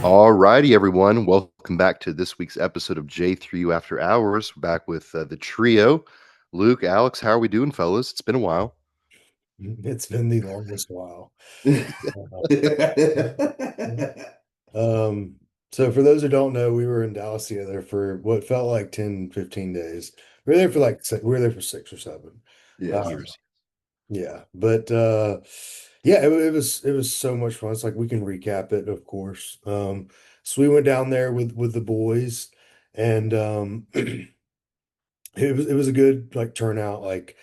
All righty, everyone. Welcome back to this week's episode of J3U After Hours. We're back with the trio. Luke, Alex, how are we doing, fellas? It's been a while. It's been the longest while. Um, so for those who don't know, we were in Dallas together for what felt like 10, 15 days. We were there for we were there for 6 or 7. Yes. Um, Years. yeah, but yeah, it was so much fun. It's like we can recap it, of course. So we went down there with the boys, and it was a good like turnout. Like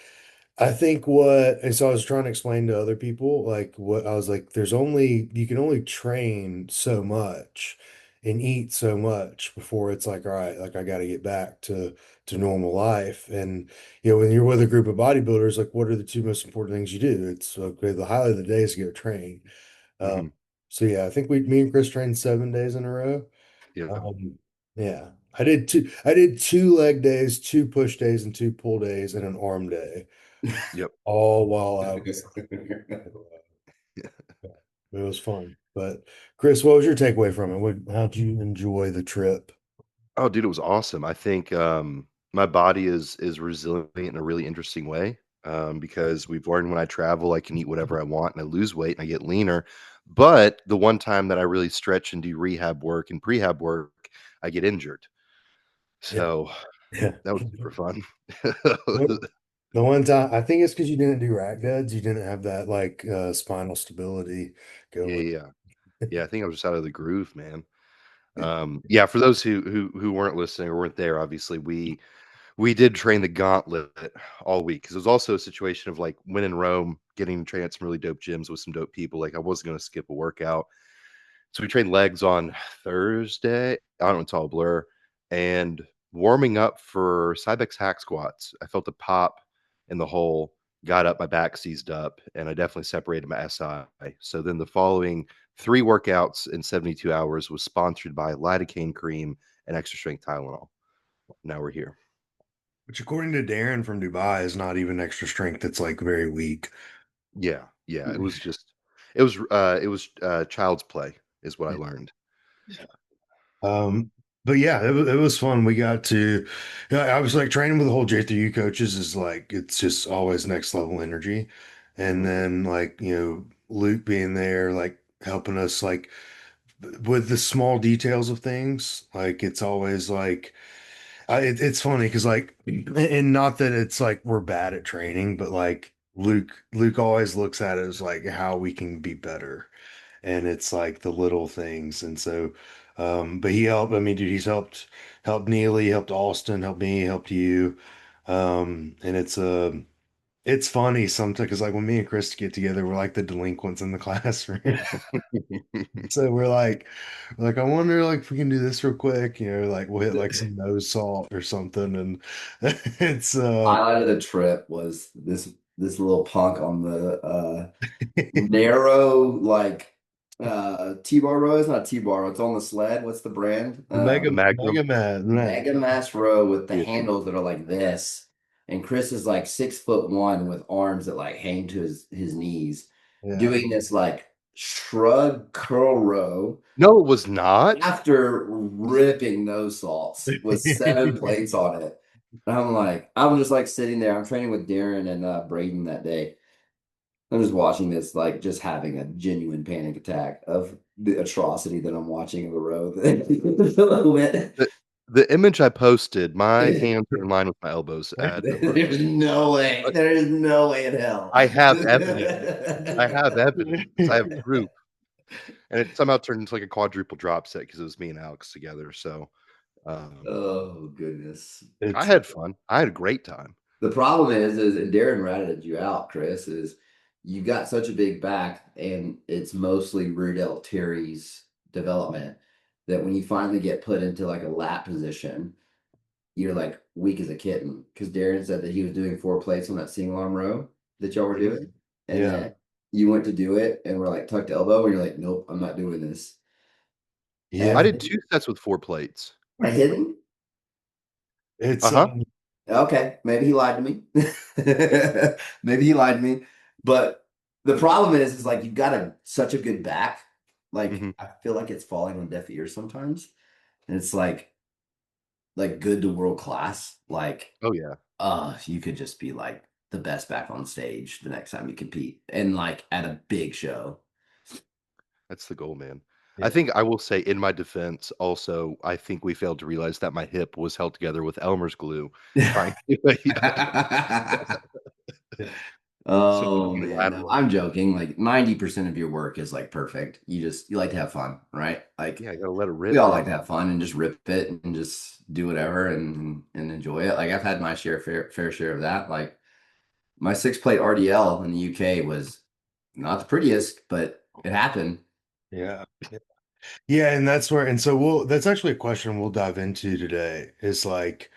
I think and so I was trying to explain to other people, like what I was like, you can only train so much and eat so much before it's like, all right, like I got to get back to normal life. And when you're with a group of bodybuilders, like what are the two most important things you do? It's okay, the highlight of the day is to go train. Um, Hmm. so yeah, I think me and Chris trained 7 days in a row. Yeah. Yeah. I did two leg days, two push days, and two pull days, and an arm day Yep. all while I was it was fun. But Chris, what was your takeaway from it? How'd you enjoy the trip? Oh, dude, it was awesome. I think my body is resilient in a really interesting way because we've learned when I travel, I can eat whatever I want and I lose weight and I get leaner. But the one time that I really stretch and do rehab work and prehab work, I get injured. Yeah. So Yeah. that was super fun. Nope. The one time I think it's because you didn't do rack beds, you didn't have that like spinal stability Yeah, going. yeah, yeah. I think I was just out of the groove, man. Yeah, for those who weren't listening or weren't there, obviously we did train the gauntlet all week because it was also a situation of like when in Rome, getting to train at some really dope gyms with some dope people. Like I wasn't going to skip a workout, so we trained legs on Thursday. I don't know, it's all a blur, and warming up for Cybex hack squats. I felt a pop in the hole. Got up, my back seized up, and I definitely separated my SI. So then the following 3 workouts in 72 hours was sponsored by lidocaine cream and extra strength Tylenol. Now we're here. Which according to Darren from Dubai is not even extra strength, it's like very weak. Yeah, yeah, it was, child's play is what I learned. So Um, but yeah, it was fun. We got to, yeah, I was like training with the whole J3U coaches is like, it's just always next level energy. And mhm, then like, Luke being there, like helping us like with the small details of things. Like it's always like, it's funny because like, and not that it's like we're bad at training, but like Luke always looks at it as like how we can be better, and it's like the little things. And so but he helped. I mean, dude, he's helped Neely, helped Austin, helped me, helped you. And it's funny sometimes because like when me and Chris get together, we're like the delinquents in the classroom. So we're like I wonder like if we can do this real quick, like we'll hit like some nose salt or something. And it's Highlight of the trip was this little punk on the narrow T-bar row. It's not a T-bar row, it's on the sled. What's the brand? the mega the Magnum, mega man. Mega Mass row with the yeah, handles that are like this. And Chris is like 6'1" with arms that like hang to his knees, Yeah. doing this like shrug curl row no, it was not. after ripping nose salts with 7 plates on it. And I'm just like sitting there. I'm training with Darren and Braden that day. I'm just watching this, like just having a genuine panic attack of the atrocity that I'm watching in the row. A little bit. The the image I posted, my hands are in line with my elbows at the row. There's no way. Like, There is no way in hell. I have evidence. I have evidence. I have proof, and it somehow turned into like a quadruple drop set because it was me and Alex together. So Oh goodness. I It's had fun. I had a great time. The problem is and Darren ratted you out, Chris, is you got such a big back and it's mostly rear delt teres development that when you finally get put into like a lat position, you're like weak as a kitten. Because Darren said that he was doing 4 plates on that single arm row that y'all were Mhm. doing, and yeah. then you went to do it and were like tucked elbow, and you're like, nope, I'm not doing this. I Yeah. did And 2 sets with 4 plates. I hit him. It's Uh-huh. Okay, maybe he lied to me. Maybe he lied to me. But the problem is like you've got such a good back Like Hmm. I feel like it's falling on deaf ears sometimes. And it's like good to world class. Like, Oh yeah, you could just be like the best back on stage the next time you compete and like at a big show. that's the goal, man. I Yeah. think I will say in my defense also, I think we failed to realize that my hip was held together with Elmer's glue trying to so Oh man, no, unilateral. I'm joking. Like 90% of your work is like perfect. You like to have fun, right? Like Yeah, I gotta let it we rip, all like man. to have fun and just rip it and just do whatever and enjoy it. Like I've had my fair share of that. Like my 6 plate RDL in the UK was not the prettiest, but it happened. Yeah. Yeah, and that's where, and so that's actually a question we'll dive into today is like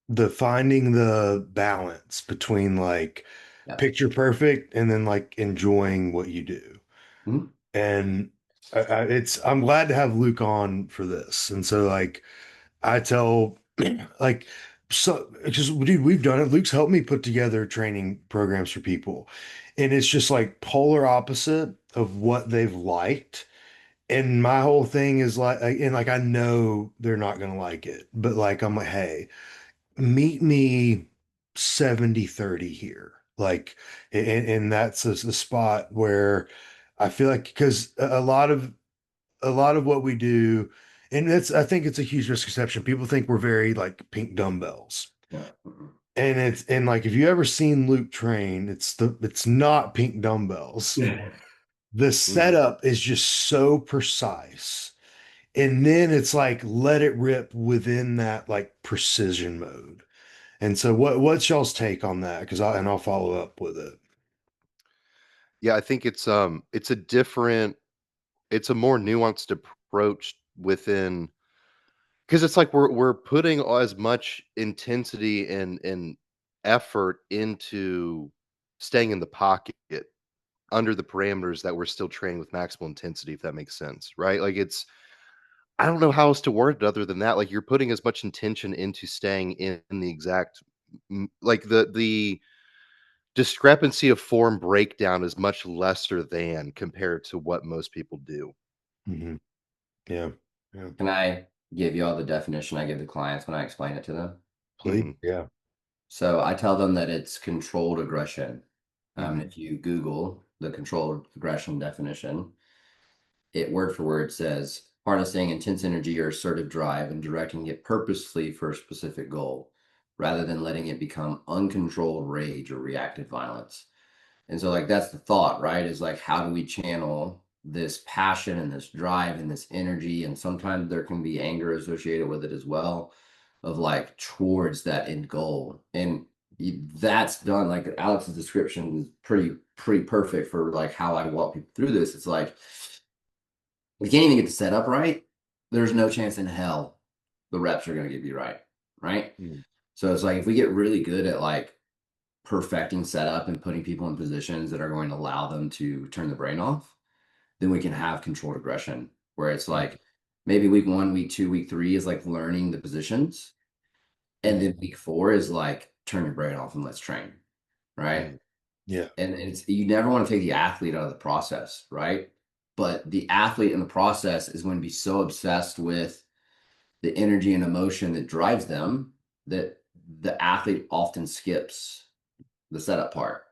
the finding the balance between like Yeah. picture perfect and then like enjoying what you do. Mhm. And I'm glad to have Luke on for this. And so like I tell like so just dude, we've done it. Luke's helped me put together training programs for people. And it's just like polar opposite of what they've liked. And my whole thing is like I know they're not gonna like it, but like I'm like, hey, meet me 70-30 here. Like, and that's the spot where I feel like because a lot of what we do, and that's I think it's a huge misconception. People think we're very like pink dumbbells. Yeah. Mhm. And like if you ever seen Luke train, it's not pink dumbbells. The Mhm. setup is just so precise. And then it's like let it rip within that like precision mode. And so what's y'all's take on that? I'll follow up with it. Yeah, I think it's a different it's a more nuanced approach within because it's like we're putting as much intensity and effort into staying in the pocket under the parameters that we're still training with maximal intensity, if that makes sense, right? Like it's I don't know how else to word it other than that. Like you're putting as much intention into staying in the exact like the discrepancy of form breakdown is much lesser than compared to what most people do. Hmm. Yeah. Yeah. Can I give you all the definition I give the clients when I explain it to them? Please. Mhm, Yeah. So I tell them that it's controlled aggression. mhm, If you Google the controlled aggression definition, it word for word says harnessing intense energy or assertive drive and directing it purposefully for a specific goal, rather than letting it become uncontrolled rage or reactive violence. And so, like, that's the thought, right? Is like, how do we channel this passion and this drive and this energy? And sometimes there can be anger associated with it as well, of like towards that end goal. And that's done. Like Alex's description is pretty perfect for like how I walk people through this. It's like, if you can't even get the setup right, there's no chance in hell the reps are going to get you right. Right. mhm, So it's like, if we get really good at like perfecting setup and putting people in positions that are going to allow them to turn the brain off, then we can have controlled aggression where it's mhm, like maybe week 1, week 2, week 3 is like learning the positions. And mhm, then week 4 is like turn your brain off and let's train. Right. mhm, Yeah. And it's, you never want to take the athlete out of the process. Right. But the athlete in the process is going to be so obsessed with the energy and emotion that drives them that the athlete often skips the setup part.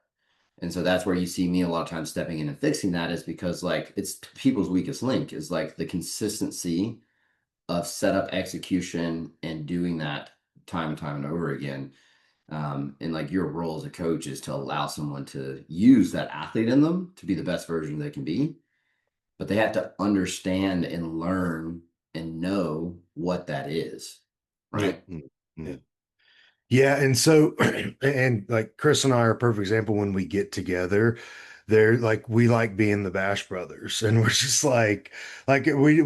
And so that's where you see me a lot of times stepping in and fixing that, is because like it's people's weakest link is like the consistency of setup execution and doing that time and time and over again. And like your role as a coach is to allow someone to use that athlete in them to be the best version they can be, but they have to understand and learn and know what that is. Yeah. Right. mhm, Yeah. mhm, Yeah, and so and like Chris and I are a perfect example when we get together. They're like we like being the Bash Brothers, and we're just like we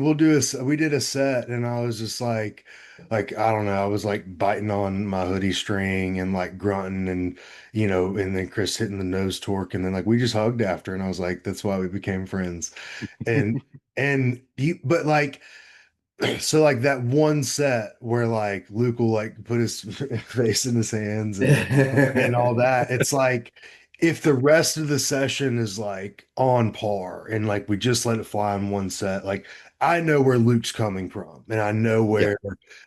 did a set, and I was just like I don't know, I was like biting on my hoodie string and like grunting, and and then Chris hitting the nose torque, and then like we just hugged after, and I was like, that's why we became friends, and but like. So like that one set where like Luke will like put his face in his hands and all that. It's like if the rest of the session is like on par and like we just let it fly in one set, like I know where Luke's coming from and Yeah.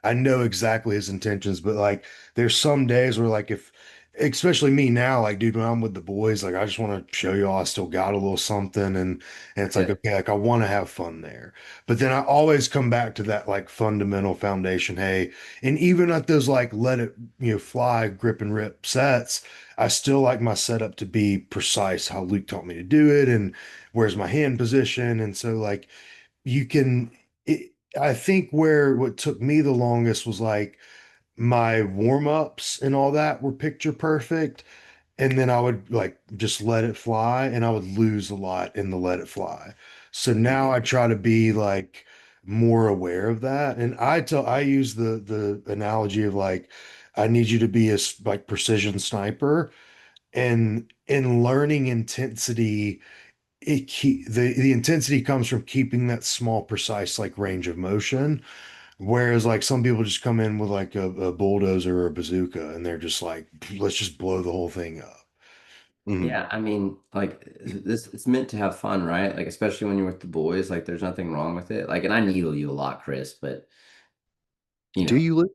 I know exactly his intentions, but like there's some days where like if especially me now, like dude, when I'm with the boys, like I just want to show y'all I still got a little something and it's like Yeah. okay, like I want to have fun there. But then I always come back to that like fundamental foundation. Hey, and even at those like let it, fly, grip and rip sets. I still like my setup to be precise how Luke taught me to do it and where's my hand position. And so like you can I think where what took me the longest was like my warm-ups and all that were picture perfect. And then I would like just let it fly and I would lose a lot in the let it fly. So now I try to be like more aware of that. And I use the analogy of like I need you to be like precision sniper and in learning intensity the intensity comes from keeping that small precise like range of motion, whereas like some people just come in with like a bulldozer or a bazooka and they're just like let's just blow the whole thing up. Mhm. Yeah, I mean, like this, it's meant to have fun, right? Like, especially when you're with the boys, like, there's nothing wrong with it. Like, and I needle you a lot, Chris, but you Do know, you live?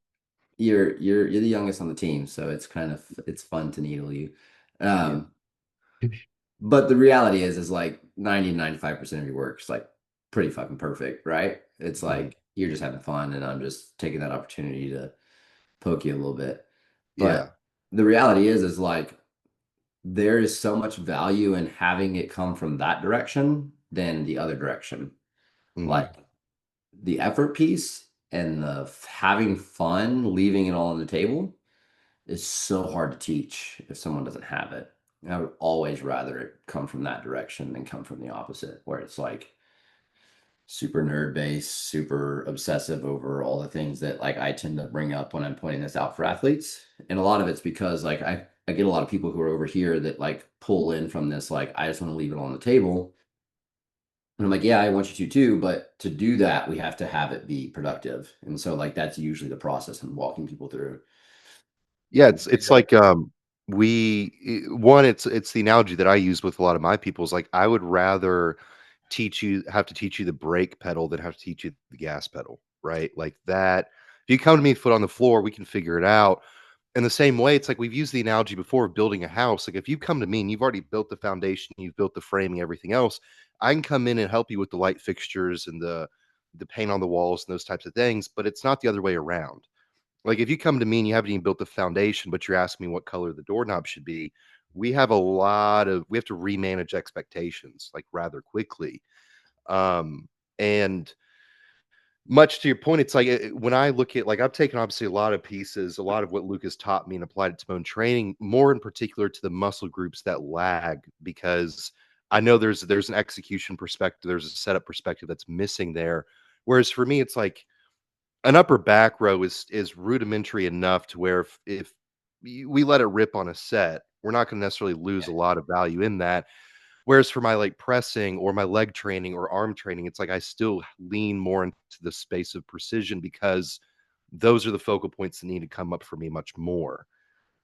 you're the youngest on the team, so it's kind of it's fun to needle you. Yeah. Um, but the reality is like 90 to 95% of your work is like pretty fucking perfect, right? It's Mhm. like you're just having fun, and I'm just taking that opportunity to poke you a little bit. But Yeah. the reality is like there is so much value in having it come from that direction than the other direction. Mhm. Like the effort piece and the having fun, leaving it all on the table is so hard to teach if someone doesn't have it. I would always rather it come from that direction than come from the opposite, where it's like super nerd based, super obsessive over all the things that like I tend to bring up when I'm pointing this out for athletes. And a lot of it's because like I get a lot of people who are over here that like pull in from this, like, I just want to leave it on the table. And I'm like, yeah, I want you to too, but to do that, we have to have it be productive. And so like that's usually the process I'm walking people through. Yeah, it's like, one, it's the analogy that I use with a lot of my people is like, I would rather have to teach you the brake pedal than have to teach you the gas pedal, right? Like that. If you come to me foot on the floor, we can figure it out. In the same way, it's like we've used the analogy before of building a house. Like if you come to me and you've already built the foundation, you've built the framing, everything else, I can come in and help you with the light fixtures and the paint on the walls and those types of things, but it's not the other way around. Like, if you come to me and you haven't even built the foundation, but you're asking me what color the doorknob should be, we have to remanage expectations, like, rather quickly. Um, and much to your point, it's like, when I look at like, I've taken, obviously, a lot of pieces, a lot of what Lucas taught me and applied it to my own training, more in particular to the muscle groups that lag, because I know there's an execution perspective, there's a setup perspective that's missing there. Whereas for me, it's like, an upper back row is rudimentary enough to where if we let it rip on a set, we're not gonna necessarily lose a lot of value in that. Whereas for my, like, pressing or my leg training or arm training, it's like I still lean more into the space of precision because those are the focal points that need to come up for me much more.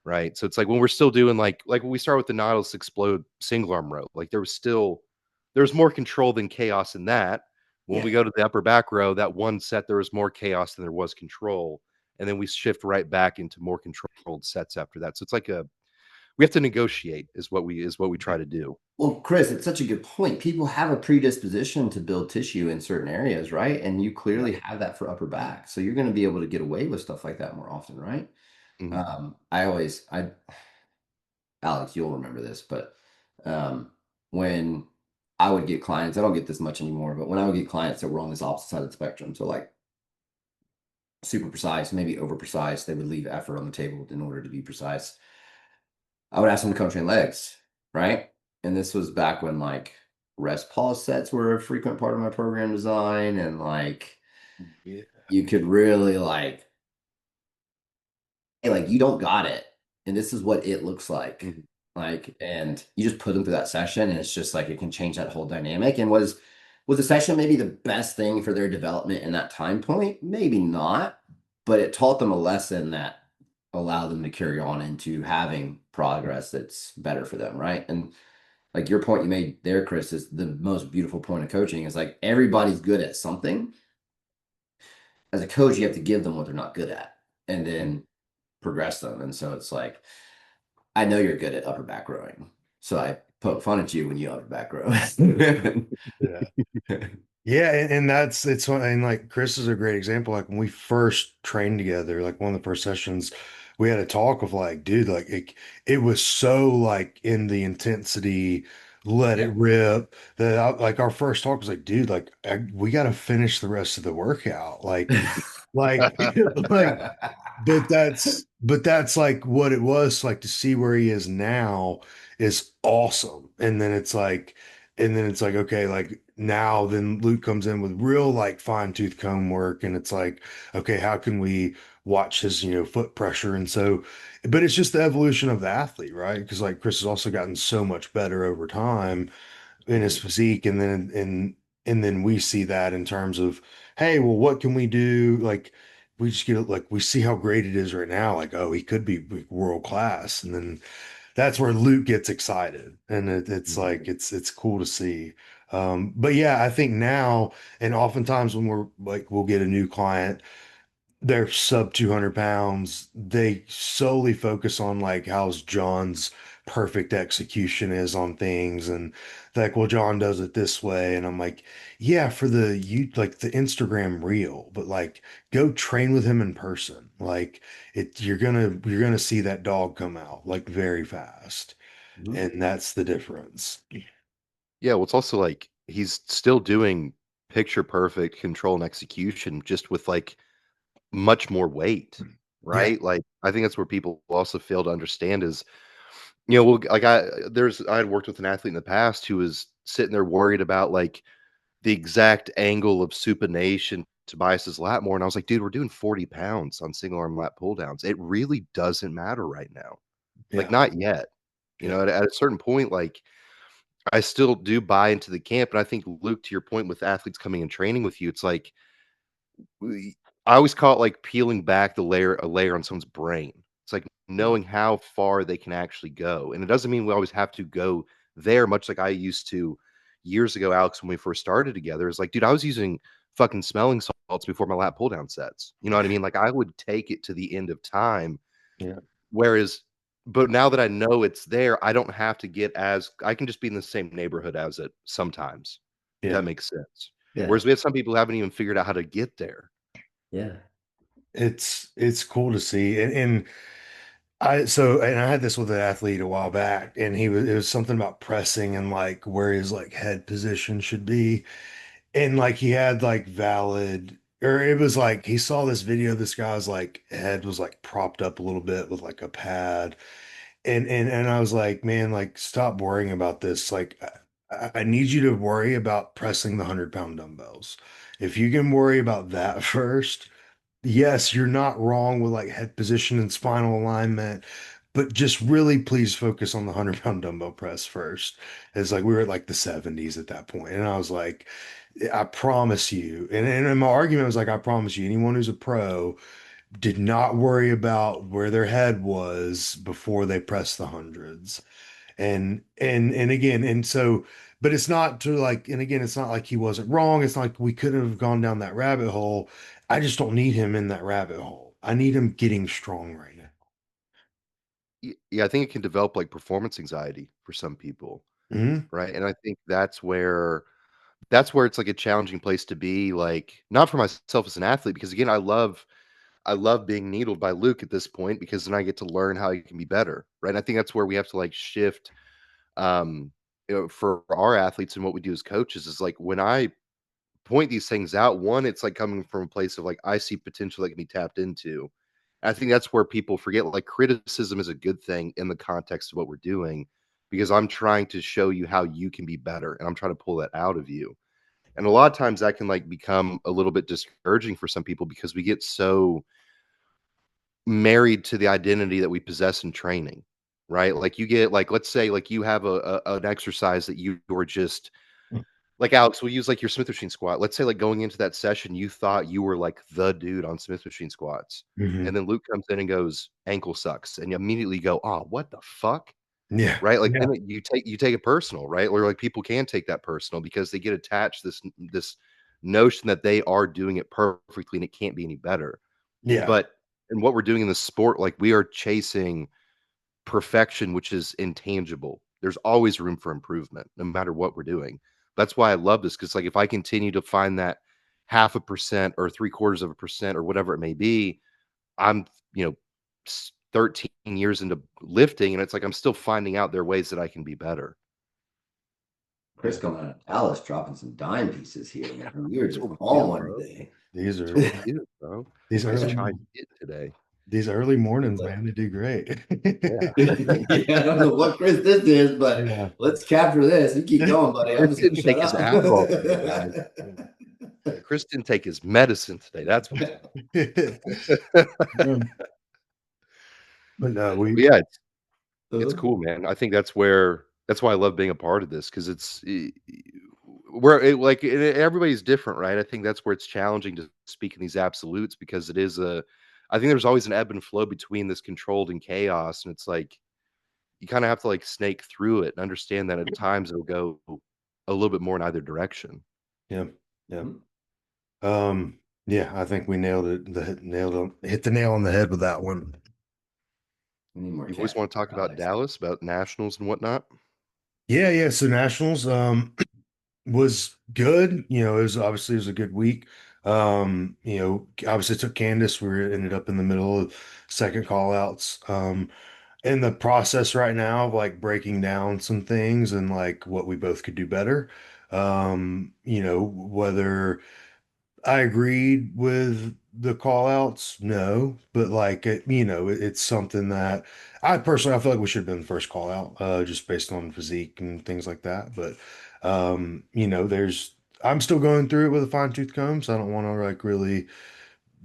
Right? So it's like when we're still doing like when we start with the Nautilus Explode single arm row, like there's more control than chaos in that. When Yeah. we go to the upper back row, that one set there was more chaos than there was control. And then we shift right back into more controlled sets after that. So it's like we have to negotiate is what we try to do. Well, Chris, it's such a good point. People have a predisposition to build tissue in certain areas, right? And you Yeah. clearly have that for upper back. So you're going to be able to get away with stuff like that more often, right? Mhm. Alex, you'll remember this, but um, when I would get clients, I don't get this much anymore, but when I would get clients that were on this opposite side of the spectrum, so like super precise, maybe over precise, they would leave effort on the table in order to be precise. I would ask them to come train legs, right? And this was back when like rest pause sets were a frequent part of my program design, and like Yeah. you could really like, hey, like you don't got it, and this is what it looks like. Mhm. Like, and you just put them through that session, and it's just like it can change that whole dynamic. And was the session maybe the best thing for their development in that time point? Maybe not, but it taught them a lesson that allow them to carry on into having progress that's better for them, right? And like your point you made there, Chris, is the most beautiful point of coaching is like everybody's good at something. As a coach, you have to give them what they're not good at and then progress them. And so it's like, I know you're good at upper back rowing. So I poke fun at you when you upper back row. Yeah. Yeah, and that's it's and like Chris is a great example. Like when we first trained together, like one of the first sessions, we had a talk of like, dude, like it was so like in the intensity, let it Yeah. rip. That like our first talk was like, dude, like we got to finish the rest of the workout. Like, like but that's like what it was like to see where he is now is awesome. And then it's like okay, like now then Luke comes in with real like fine tooth comb work, and it's like okay, how can we watch his foot pressure? And so but it's just the evolution of the athlete, right? Because like Chris has also gotten so much better over time in his Mhm. physique, and then we see that in terms of hey, well, what can we do? Like we just get like we see how great it is right now, like oh, he could be like, world class. And then that's where Luke gets excited, and it's like Mhm. it's cool to see. But yeah, I think now, and oftentimes when we're like we'll get a new client, they're sub 200 pounds. They solely focus on like how's John's perfect execution is on things. And like, well, John does it this way. And I'm like, yeah, for the you like the Instagram reel, but like go train with him in person. Like you're gonna see that dog come out like very fast. Mhm. And that's the difference. Yeah, well, it's also like he's still doing picture perfect control and execution just with like much more weight, Yeah. right? Like I think that's where people also fail to understand is, well, like I had worked with an athlete in the past who was sitting there worried about like the exact angle of supination to bias's lat more. And I was like, dude, we're doing 40 pounds on single arm lat pull downs. It really doesn't matter right now. Like Yeah. not yet. Yeah. At a certain point, like I still do buy into the camp. And I think Luke, to your point with athletes coming and training with you, it's like we I always call it like peeling back a layer on someone's brain. It's like knowing how far they can actually go. And it doesn't mean we always have to go there, much like I used to years ago, Alex, when we first started together. It's like, dude, I was using fucking smelling salts before my lat pull down sets. You know what I mean? Like I would take it to the end of time. Yeah. Whereas, but now that I know it's there, I don't have to get as I can just be in the same neighborhood as it sometimes, if that Yeah. makes sense. Yeah. Whereas we have some people who haven't even figured out how to get there. Yeah. It's cool to see. And I had this with an athlete a while back, and it was something about pressing and like where his like head position should be. And like he had like valid, or it was like he saw this video, this guy's like head was like propped up a little bit with like a pad. And I was like, man, like stop worrying about this. Like I need you to worry about pressing the 100-pound dumbbells. If you can worry about that first, yes, you're not wrong with like head position and spinal alignment, but just really please focus on the 100-pound dumbbell press first. It's like we were at like the 70s at that point. And I was like, I promise you. And my argument was like, I promise you, anyone who's a pro did not worry about where their head was before they pressed the hundreds. And again, and so, but it's not to like, and again, it's not like he wasn't wrong. It's not like we couldn't have gone down that rabbit hole. I just don't need him in that rabbit hole. I need him getting strong right Yeah, I think it can develop like performance anxiety for some people, now. right? And I think that's where it's like a challenging place to be, like not for myself as an athlete, because again, I love being needled by Luke at this point because then I get to learn how he can be better, right? And I think that's where we have to like shift um for our athletes and what we do as coaches is like when I point these things out, one, it's like coming from a place of like I see potential that can be tapped into. I think that's where people forget like criticism is a good thing in the context of what we're doing because I'm trying to show you how you can be better and I'm trying to pull that out of you. And a lot of times that can like become a little bit discouraging for some people because we get so married to the identity that we possess in training, right? Like you get like let's say like you have an exercise that you are just like Alex, we'll use like your Smith machine squat. Let's say like going into that session, you thought you were like the dude on Smith machine squats. Mhm. And then Luke comes in and goes, ankle sucks. And you immediately go, oh, what the fuck? Yeah. Right? Like Yeah. then you take it personal, right? Or like people can take that personal because they get attached this notion that they are doing it perfectly and it can't be any better. Yeah. But and what we're doing in the sport, like we are chasing perfection, which is intangible. There's always room for improvement, no matter what we're doing. That's why I love this because, like, if I continue to find that 0.5% or 0.75% or whatever it may be, I'm, 13 years into lifting, and it's like I'm still finding out there are ways that I can be better. Chris coming out of Dallas dropping some dime pieces here, man. You're That's just what we on do, one bro. today. These That's are what we do, bro. these Nice early chai hit today. these early mornings, man, they do great. Yeah. Yeah, I don't know what Chris this is, but Yeah. let's capture this. You keep going, buddy. I'm Chris just gonna didn't shut take his up. Adderall today, guys. Yeah, Chris didn't take his medicine today. That's what's Um, but no, But yeah, it's Uh, cool, man. I think that's why I love being a part of this because it's where it, like everybody's different, right? I think that's where it's challenging to speak in these absolutes because it is a. I think there's always an ebb and flow between this controlled and chaos, and it's like you kind of have to like snake through it and understand that at times it'll go a little bit more in either direction. yeah, yeah. hmm. Yeah, I think we nailed it. Hit the nail on the head with that one. We need more You always caffeine want to talk for about Alex. Dallas, about nationals and whatnot. Yeah, yeah. So nationals was good. It was a good week. Obviously took Candace. Ended up in the middle of second call outs. In the process right now of like breaking down some things and like what we both could do better. Whether I agreed with the call outs, no, but like it's something that I feel like we should have been the first call out, just based on physique and things like that. But there's I'm still going through it with a fine tooth comb, so I don't want to like really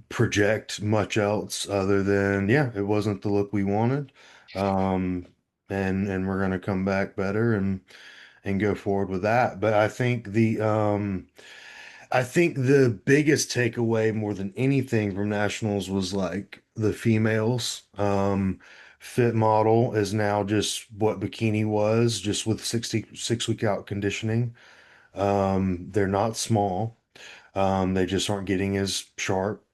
project much else other than yeah, it wasn't the look we wanted. Um and we're gonna come back better and go forward with that. But I think the biggest takeaway more than anything from nationals was like the females. Fit model is now just what bikini was, just with 66 week out conditioning. They're not small. They just aren't getting as sharp.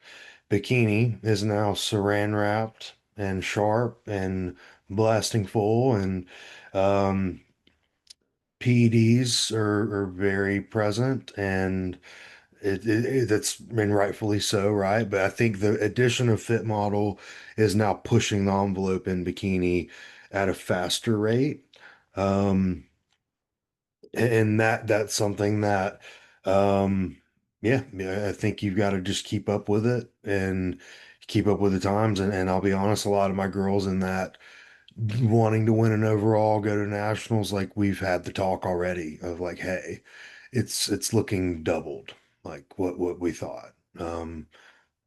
Bikini is now saran wrapped and sharp and blasting full, and um, PEDs are very present, and that's been rightfully so, right? But I think the addition of Fit Model is now pushing the envelope in bikini at a faster rate. Um, and that's something that um yeah, I think you've got to just keep up with it and keep up with the times, and I'll be honest, a lot of my girls in that wanting to win an overall, go to nationals, like we've had the talk already of like, hey, it's looking doubled like what we thought. And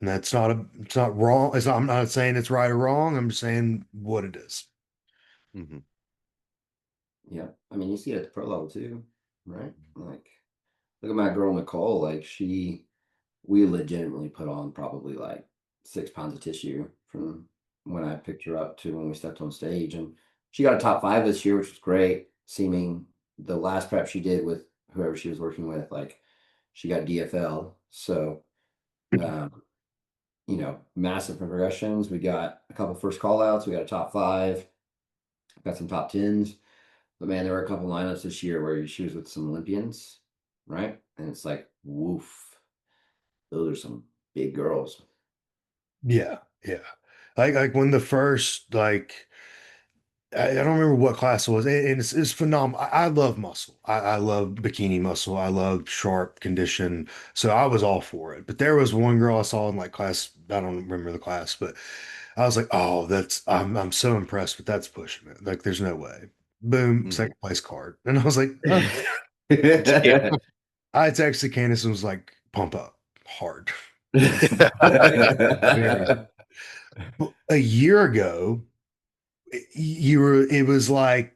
it's not wrong. I'm not saying it's right or wrong, I'm just saying what it is. Mhm. Yeah, I mean, you see it at the pro level too, right? Like, look at my girl Nicole. Like, we legitimately put on probably like 6 pounds of tissue from when I picked her up to when we stepped on stage, and she got a top 5 this year, which was great. Seeming the last prep she did with whoever she was working with, like, she got DFL. So, um, massive progressions. We got a couple first call outs. We got a top 5. Got some top 10s. But man, there were a couple lineups this year where she was with some Olympians, right? And it's like, woof, those are some big girls. Yeah, yeah. Like when the first like I don't remember what class it was, and it's phenomenal. I love muscle. I love bikini muscle. I love sharp condition. So I was all for it. But there was one girl I saw in like class. I don't remember the class, but I was like, oh, I'm so impressed, but that's pushing it. Like, there's no way. Boom, Mhm. second place card. And I was like, Yeah. I texted Candace and was like, pump up hard. Very. A year ago, it was like,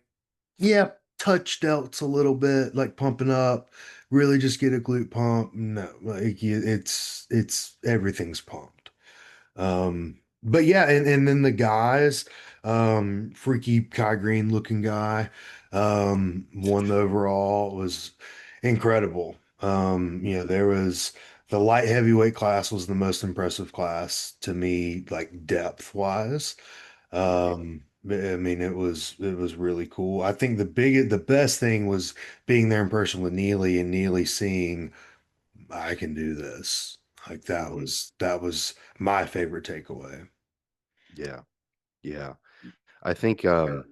yeah, touch delts a little bit, like pumping up, really just get a glute pump. No, like it's everything's pumped. But yeah, and then the guys, freaky Kai Green looking guy, won the overall, was incredible. There was the light heavyweight class was the most impressive class to me, like depth wise. I mean, it was really cool. I think the best thing was being there in person with Neely and Neely seeing I can do this. Like Mhm. that was my favorite takeaway. Yeah, yeah. I think I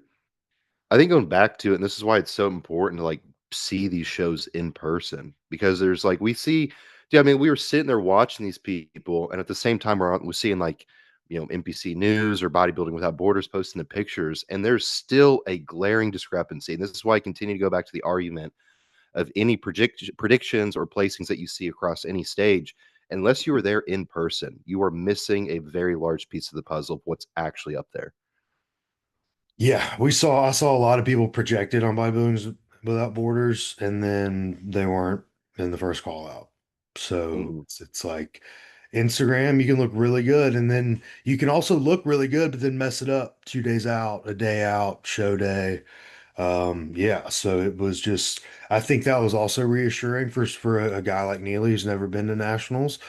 think going back to it, and this is why it's so important to like see these shows in person because there's like we see, yeah, I mean, we were sitting there watching these people, and at the same time, we're seeing like NPC News or Bodybuilding Without Borders posting the pictures, and there's still a glaring discrepancy. And this is why I continue to go back to the argument of any predictions or placings that you see across any stage. Unless you are there in person, you are missing a very large piece of the puzzle of what's actually up there. Yeah, I saw a lot of people projected on Bodybuilders Without Borders, and then they weren't in the first call out. So Mhm. it's like Instagram, you can look really good, and then you can also look really good, but then mess it up 2 days out, a day out, show day. Yeah, so it was just I think that was also reassuring for a guy like Neely who's never been to nationals,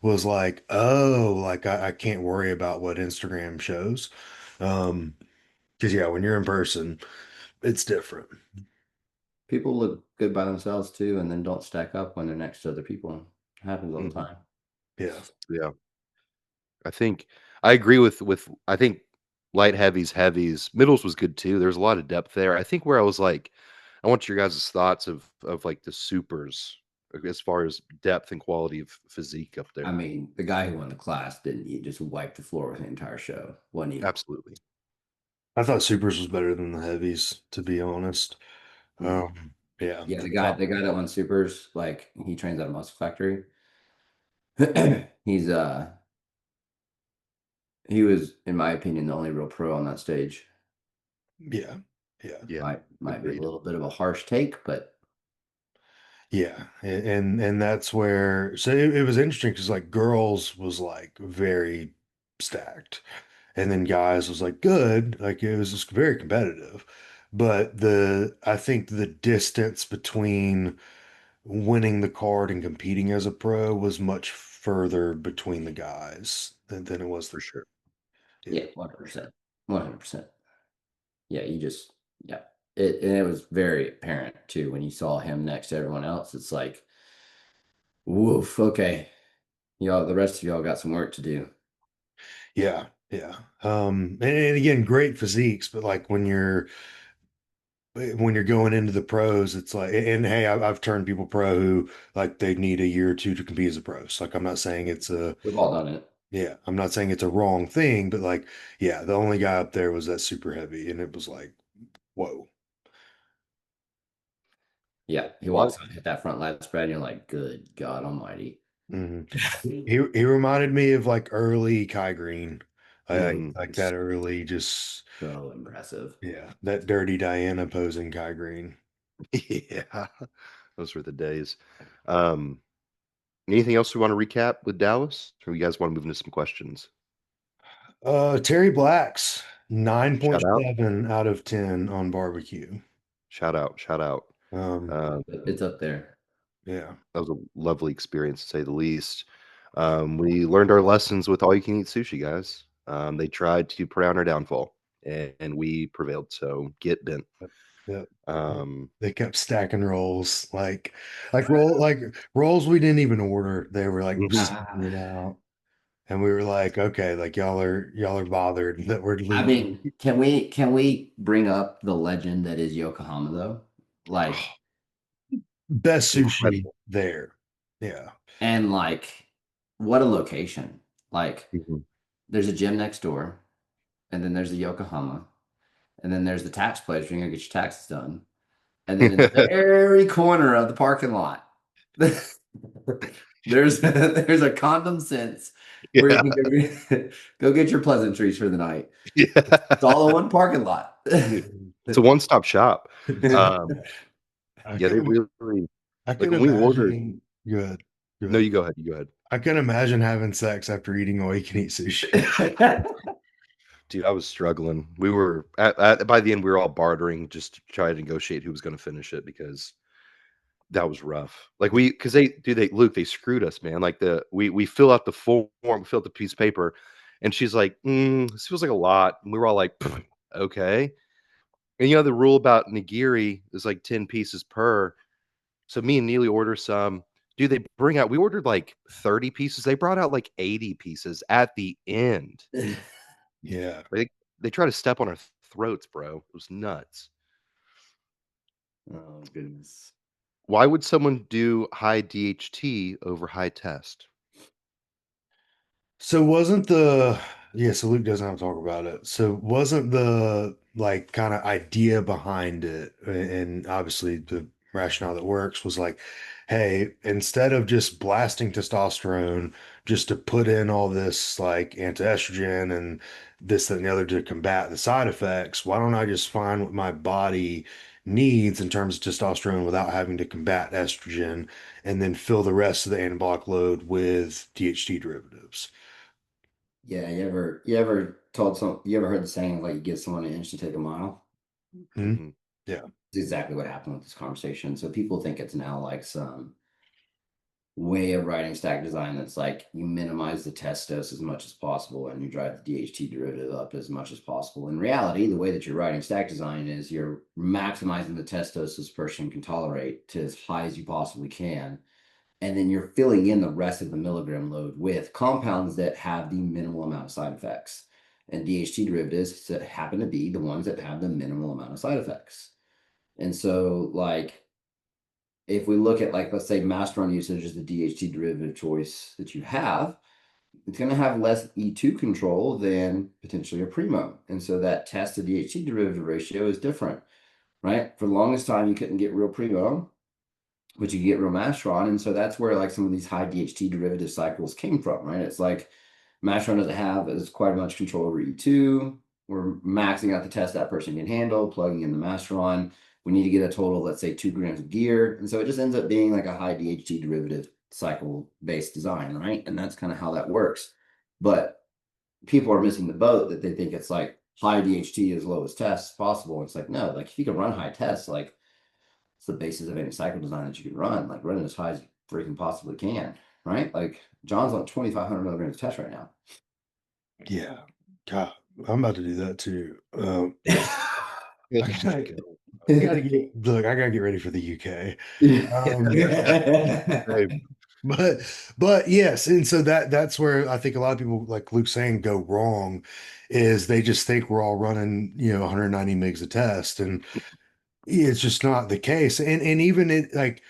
was like, oh, like I can't worry about what Instagram shows. Because yeah, when you're in person, it's different. People look good by themselves too, and then don't stack up when they're next to other people. It happens all the Mhm. time. Yeah. Yeah. I think I agree with I think light heavies, heavies, middles was good too. There's a lot of depth there. I think where I was like, I want your guys' thoughts of like the supers as far as depth and quality of physique up I there. mean, the guy who won the class didn't he just wipe the floor with the entire show, wasn't he? Absolutely. I thought Supers was better than the heavies, to be honest. Mm. Yeah. Yeah, I the thought, guy that won supers, like he trains at a muscle factory. He's he was, in my opinion, the only real pro on that stage. yeah. Yeah. Yeah. Might be a Agreed. little bit of a harsh take, but Yeah. And that's where so it was interesting because like girls was like very stacked. And then guys was like good. Like it was just very competitive. But I think the distance between winning the card and competing as a pro was much further between the guys than it was For the sure. yeah, yeah. 100%. 100%. Yeah, you just yeah. It was very apparent too when you saw him next to everyone else. It's like, woof, okay. Y'all, the rest of y'all got some work to do. Yeah, yeah. And again, great physiques, but like when you're going into the pros, it's like, and hey, I've turned people pro who like they need a year or two to compete as a pro. So like, I'm not saying it's a, We've all done it. yeah, I'm not saying it's a wrong thing, but like, yeah, the only guy up there was that super heavy, and it was like, whoa. Yeah, he Well, walks out, hit that front lat spread, and you're like, good God Almighty. Mhm. He reminded me of like early Kai Green, mhm. like that early, just So impressive. yeah, that dirty Diana posing Kai Green. Yeah. Those were the days. Um, anything else we want to recap with Dallas? Or you guys want to move into some questions? Terry Black's Shout out. 9.7 out of 10 on barbecue. Shout out. Shout out. Um, Um, It's up there. yeah, that was a lovely experience to say the least. We learned our lessons with all you can eat sushi, guys. They tried to put on our downfall, and we prevailed. So get bent. yeah. Um, They kept stacking rolls, like rolls we didn't even order. They were like mhm. sending it out, and we were like, okay, like y'all are bothered that we're I leaving. mean, can we bring up the legend that is Yokohama though? Like, Best sushi Incredible. there. Yeah. and like, what a location. Like, Mhm. there's a gym next door, and then there's the Yokohama, and then there's the tax place where you can get your taxes done. And then in the very corner of the parking lot, there's a condom sense where you Yeah. can go get your pleasantries for the night. It's Yeah. all in one parking lot. It's a one-stop shop. Um, I yeah, they can't. really I Like can when we ordered, imagine. Good. no, Good. you go ahead. You go ahead. I can imagine having sex after eating all you can eat sushi. Dude, I was struggling. We were by the end, we were all bartering just to try to negotiate who was going to finish it because that was rough. Like because Luke, they screwed us, man. Like we fill out the form, we fill out the piece of paper, and she's like, this feels like a lot. And we were all like, okay. And you know, the rule about nigiri is like 10 pieces per. So me and Neely order some. Dude, we ordered like 30 pieces. They brought out like 80 pieces at the end. Yeah. Like, they try to step on our throats, bro. It was nuts. Oh goodness. Why would someone do high DHT over high test? So so Luke doesn't have to talk about it. So wasn't the like kind of idea behind it, and obviously the rationale that works was like, hey, instead of just blasting testosterone just to put in all this like anti-estrogen and this, that, and the other to combat the side effects, why don't I just find what my body needs in terms of testosterone without having to combat estrogen and then fill the rest of the anabolic load with DHT derivatives? Yeah, you ever heard the saying like you give someone an inch to take a mile? Mhm. Mhm. Yeah. It's exactly what happened with this conversation. So people think it's now like some way of writing stack design that's like you minimize the test dose as much as possible and you drive the DHT derivative up as much as possible. In reality, the way that you're writing stack design is you're maximizing the test dose this person can tolerate to as high as you possibly can. And then you're filling in the rest of the milligram load with compounds that have the minimal amount of side effects. And DHT derivatives happen to be the ones that have the minimal amount of side effects. And so, like, if we look at, like, let's say Masteron usage is the DHT derivative choice that you have, it's going to have less E2 control than potentially a Primo. And so that test to DHT derivative ratio is different, right? For the longest time, you couldn't get real Primo, but you get real Masteron. And so that's where like some of these high DHT derivative cycles came from, right? It's like Masteron doesn't have as quite much control over E2. We're maxing out the test that person can handle, plugging in the Masteron. We need to get a total, let's say 2 grams of gear. And so it just ends up being like a high DHT derivative cycle based design, right? And that's kind of how that works. But people are missing the boat that they think it's like high DHT as low as tests possible. It's like, no, like if you can run high tests, like it's the basis of any cycle design that you can run, like run it as high as you freaking possibly can, right? Like John's on 2,500 milligrams of test right now. Yeah. God, I'm about to do that too. I Let's gotta, go. I gotta get ready for the UK. Hey, But yes, and so that's where I think a lot of people, like Luke saying, go wrong, is they just think we're all running, 190 megs a test, and it's just not the case. And even it like,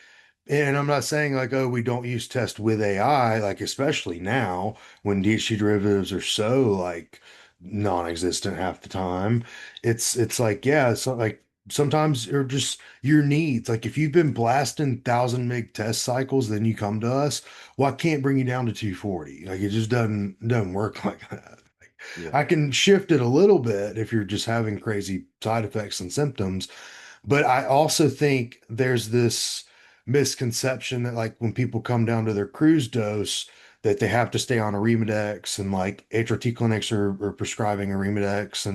and I'm not saying like, oh, we don't use test with AI, like especially now when DHT derivatives are so like non-existent half the time. It's like, yeah, it's not like sometimes or just your needs. Like if you've been blasting 1,000 meg test cycles, then you come to us. Well, I can't bring you down to 240. Like it just doesn't work like that. Like, yeah. I can shift it a little bit if you're just having crazy side effects and symptoms, but I also think there's this misconception that like when people come down to their cruise dose, that they have to stay on Arimidex, and like HRT clinics are prescribing Arimidex,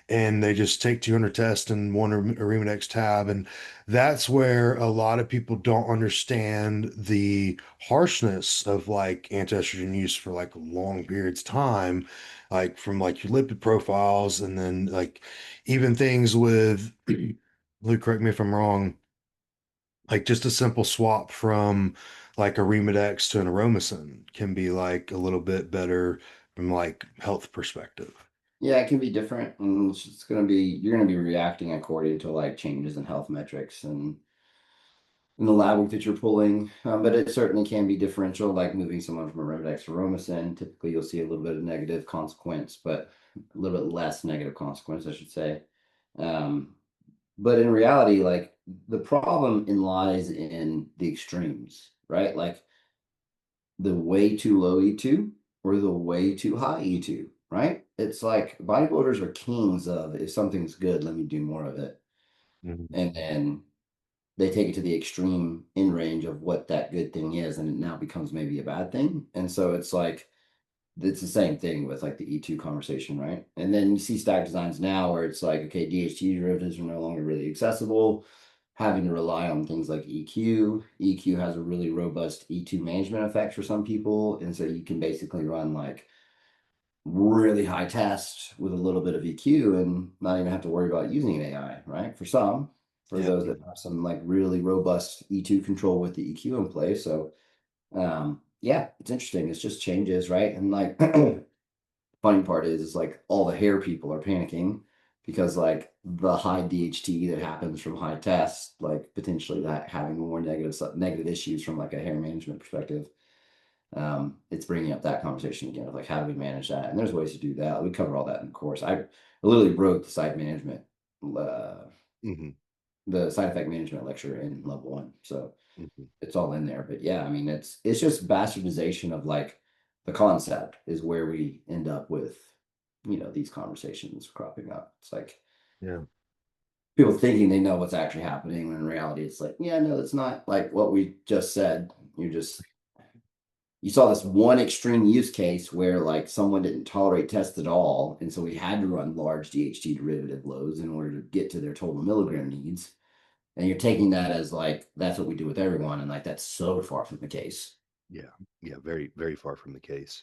and they just take 200 tests and one Arimidex tab. And that's where a lot of people don't understand the harshness of like anti-estrogen use for like long periods of time, like from like your lipid profiles, and then like even things with Luke, correct me if I'm wrong, like just a simple swap from like a Arimidex to an Aromasin can be like a little bit better from like health perspective. Yeah, it can be different, and it's going to be you're going to be reacting according to like changes in health metrics and in the lab work that you're pulling. But it certainly can be differential, like moving someone from Arimidex to Aromasin. Typically, you'll see a little bit of negative consequence, but a little bit less negative consequence, I should say. Um, But in reality, like the problem lies in the extremes, right? Like the way too low E2 or the way too high E2, right? It's like bodybuilders are kings of if something's good, let me do more of it. Mhm. And then they take it to the extreme in range of what that good thing is, and it now becomes maybe a bad thing. And so it's like it's the same thing with like the E2 conversation, right? And then you see stack designs now where it's like, okay, DHT derivatives are no longer really accessible, having to rely on things like EQ. EQ has a really robust E2 management effect for some people. And so you can basically run like really high tests with a little bit of EQ and not even have to worry about using an AI, right? For some, for Yeah. those that have some like really robust E2 control with the EQ in place. So yeah, it's interesting. It's just changes, right? And like funny part is like all the hair people are panicking because like the high DHT that happens from high tests, like potentially that having more negative issues from like a hair management perspective. It's bringing up that conversation again of like how do we manage that, and there's ways to do that. We cover all that in the course. I literally wrote the side management, uh, Mm-hmm. the side effect management lecture in level 1, so Mm-hmm. it's all in there. But yeah, I mean, it's just bastardization of like the concept is where we end up with, these conversations cropping up. It's like Yeah. people thinking they know what's actually happening when in reality it's like, yeah, no, it's not like what we just said. You saw this one extreme use case where like someone didn't tolerate tests at all, and so we had to run large DHT derivative loads in order to get to their total milligram needs. And you're taking that as like that's what we do with everyone, and like that's so far from the case. Yeah. Yeah. Very, very far from the case.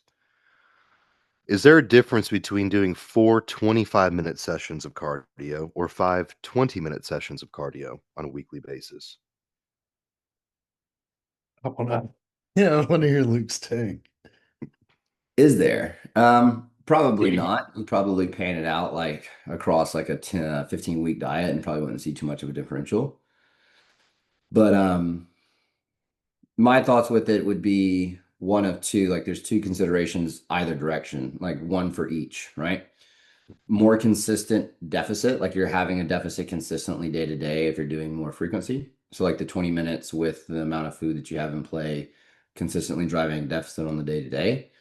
Is there a difference between doing 4 25-minute sessions of cardio or 5 20-minute sessions of cardio on a weekly basis? I wanna, yeah, I want to hear Luke's take. Is there? Probably not. You probably pan it out like across like a 10, 15-week diet and probably wouldn't see too much of a differential. But my thoughts with it would be one of two, like there's two considerations either direction, like one for each, right? More consistent deficit, like you're having a deficit consistently day to day if you're doing more frequency. So like the 20 minutes with the amount of food that you have in play, consistently driving a deficit on the day to day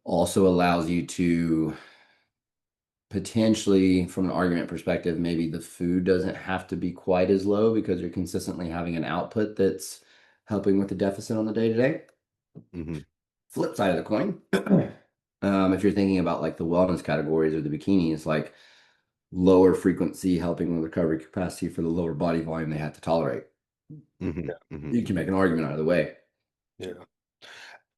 also allows you to potentially, from an argument perspective, maybe the food doesn't have to be quite as low because you're consistently having an output that's helping with the deficit on the day to day. Mhm. Flip side of the coin, if you're thinking about like the wellness categories or the bikinis, like lower frequency helping with recovery capacity for the lower body volume they have to tolerate. Mhm. Mhm. You can make an argument either way. Yeah.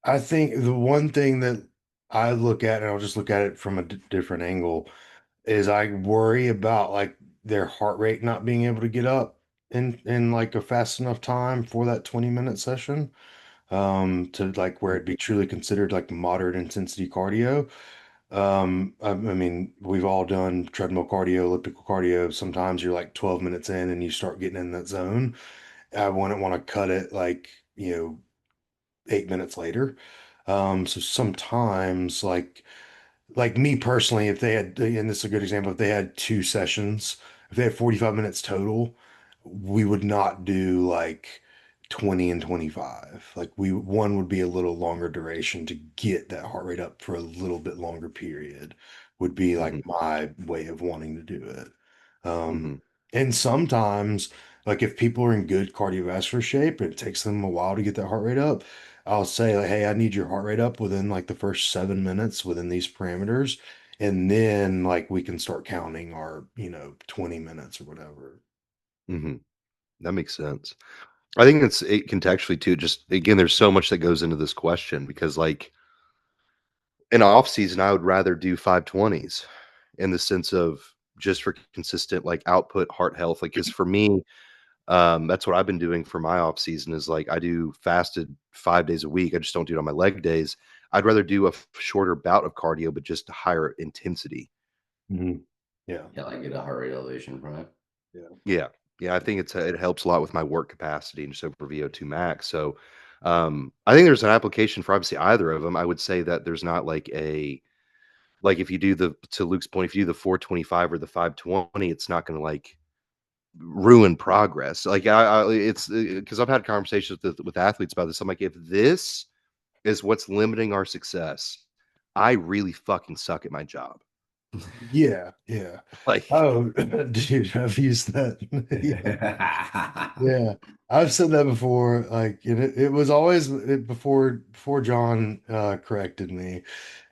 I think the one thing that I look at, and I'll just look at it from a different angle, is I worry about like their heart rate not being able to get up in like a fast enough time for that 20-minute session, to like where it'd be truly considered like moderate intensity cardio. I mean, we've all done treadmill cardio, elliptical cardio. Sometimes you're like 12 minutes in and you start getting in that zone. I wouldn't want to cut it like, 8 minutes later. So sometimes like me personally, if they had, and this is a good example, if they had two sessions, if they had 45 minutes total, we would not do like 20 and 25. Like one would be a little longer duration to get that heart rate up for a little bit longer period, would be like Mhm. my way of wanting to do it. Um, Mhm. and sometimes, like if people are in good cardiovascular shape and it takes them a while to get that heart rate up, I'll say like, hey, I need your heart rate up within like the first 7 minutes within these parameters. And then like we can start counting our, 20 minutes or whatever. Mhm. That makes sense. I think it contextually too, just again, there's so much that goes into this question because like in off season, I would rather do 520s in the sense of just for consistent like output heart health. Like, cause for me, that's what I've been doing for my off season is like I do fasted 5 days a week. I just don't do it on my leg days. I'd rather do a shorter bout of cardio, but just higher intensity. Mhm. Yeah. Yeah, like get a heart rate elevation from it. Yeah. Yeah. Yeah. I think it helps a lot with my work capacity and just over VO2 max. So I think there's an application for obviously either of them. I would say that there's not like like if you do to Luke's point, if you do the 425 or the 520, it's not going to like ruin progress. Like it's because I've had conversations with athletes about this. I'm like, if this is what's limiting our success, I really fucking suck at my job. Yeah, yeah. Like, Oh, dude, I've used that. Yeah, yeah. I've said that before. Like, and it was always before John corrected me.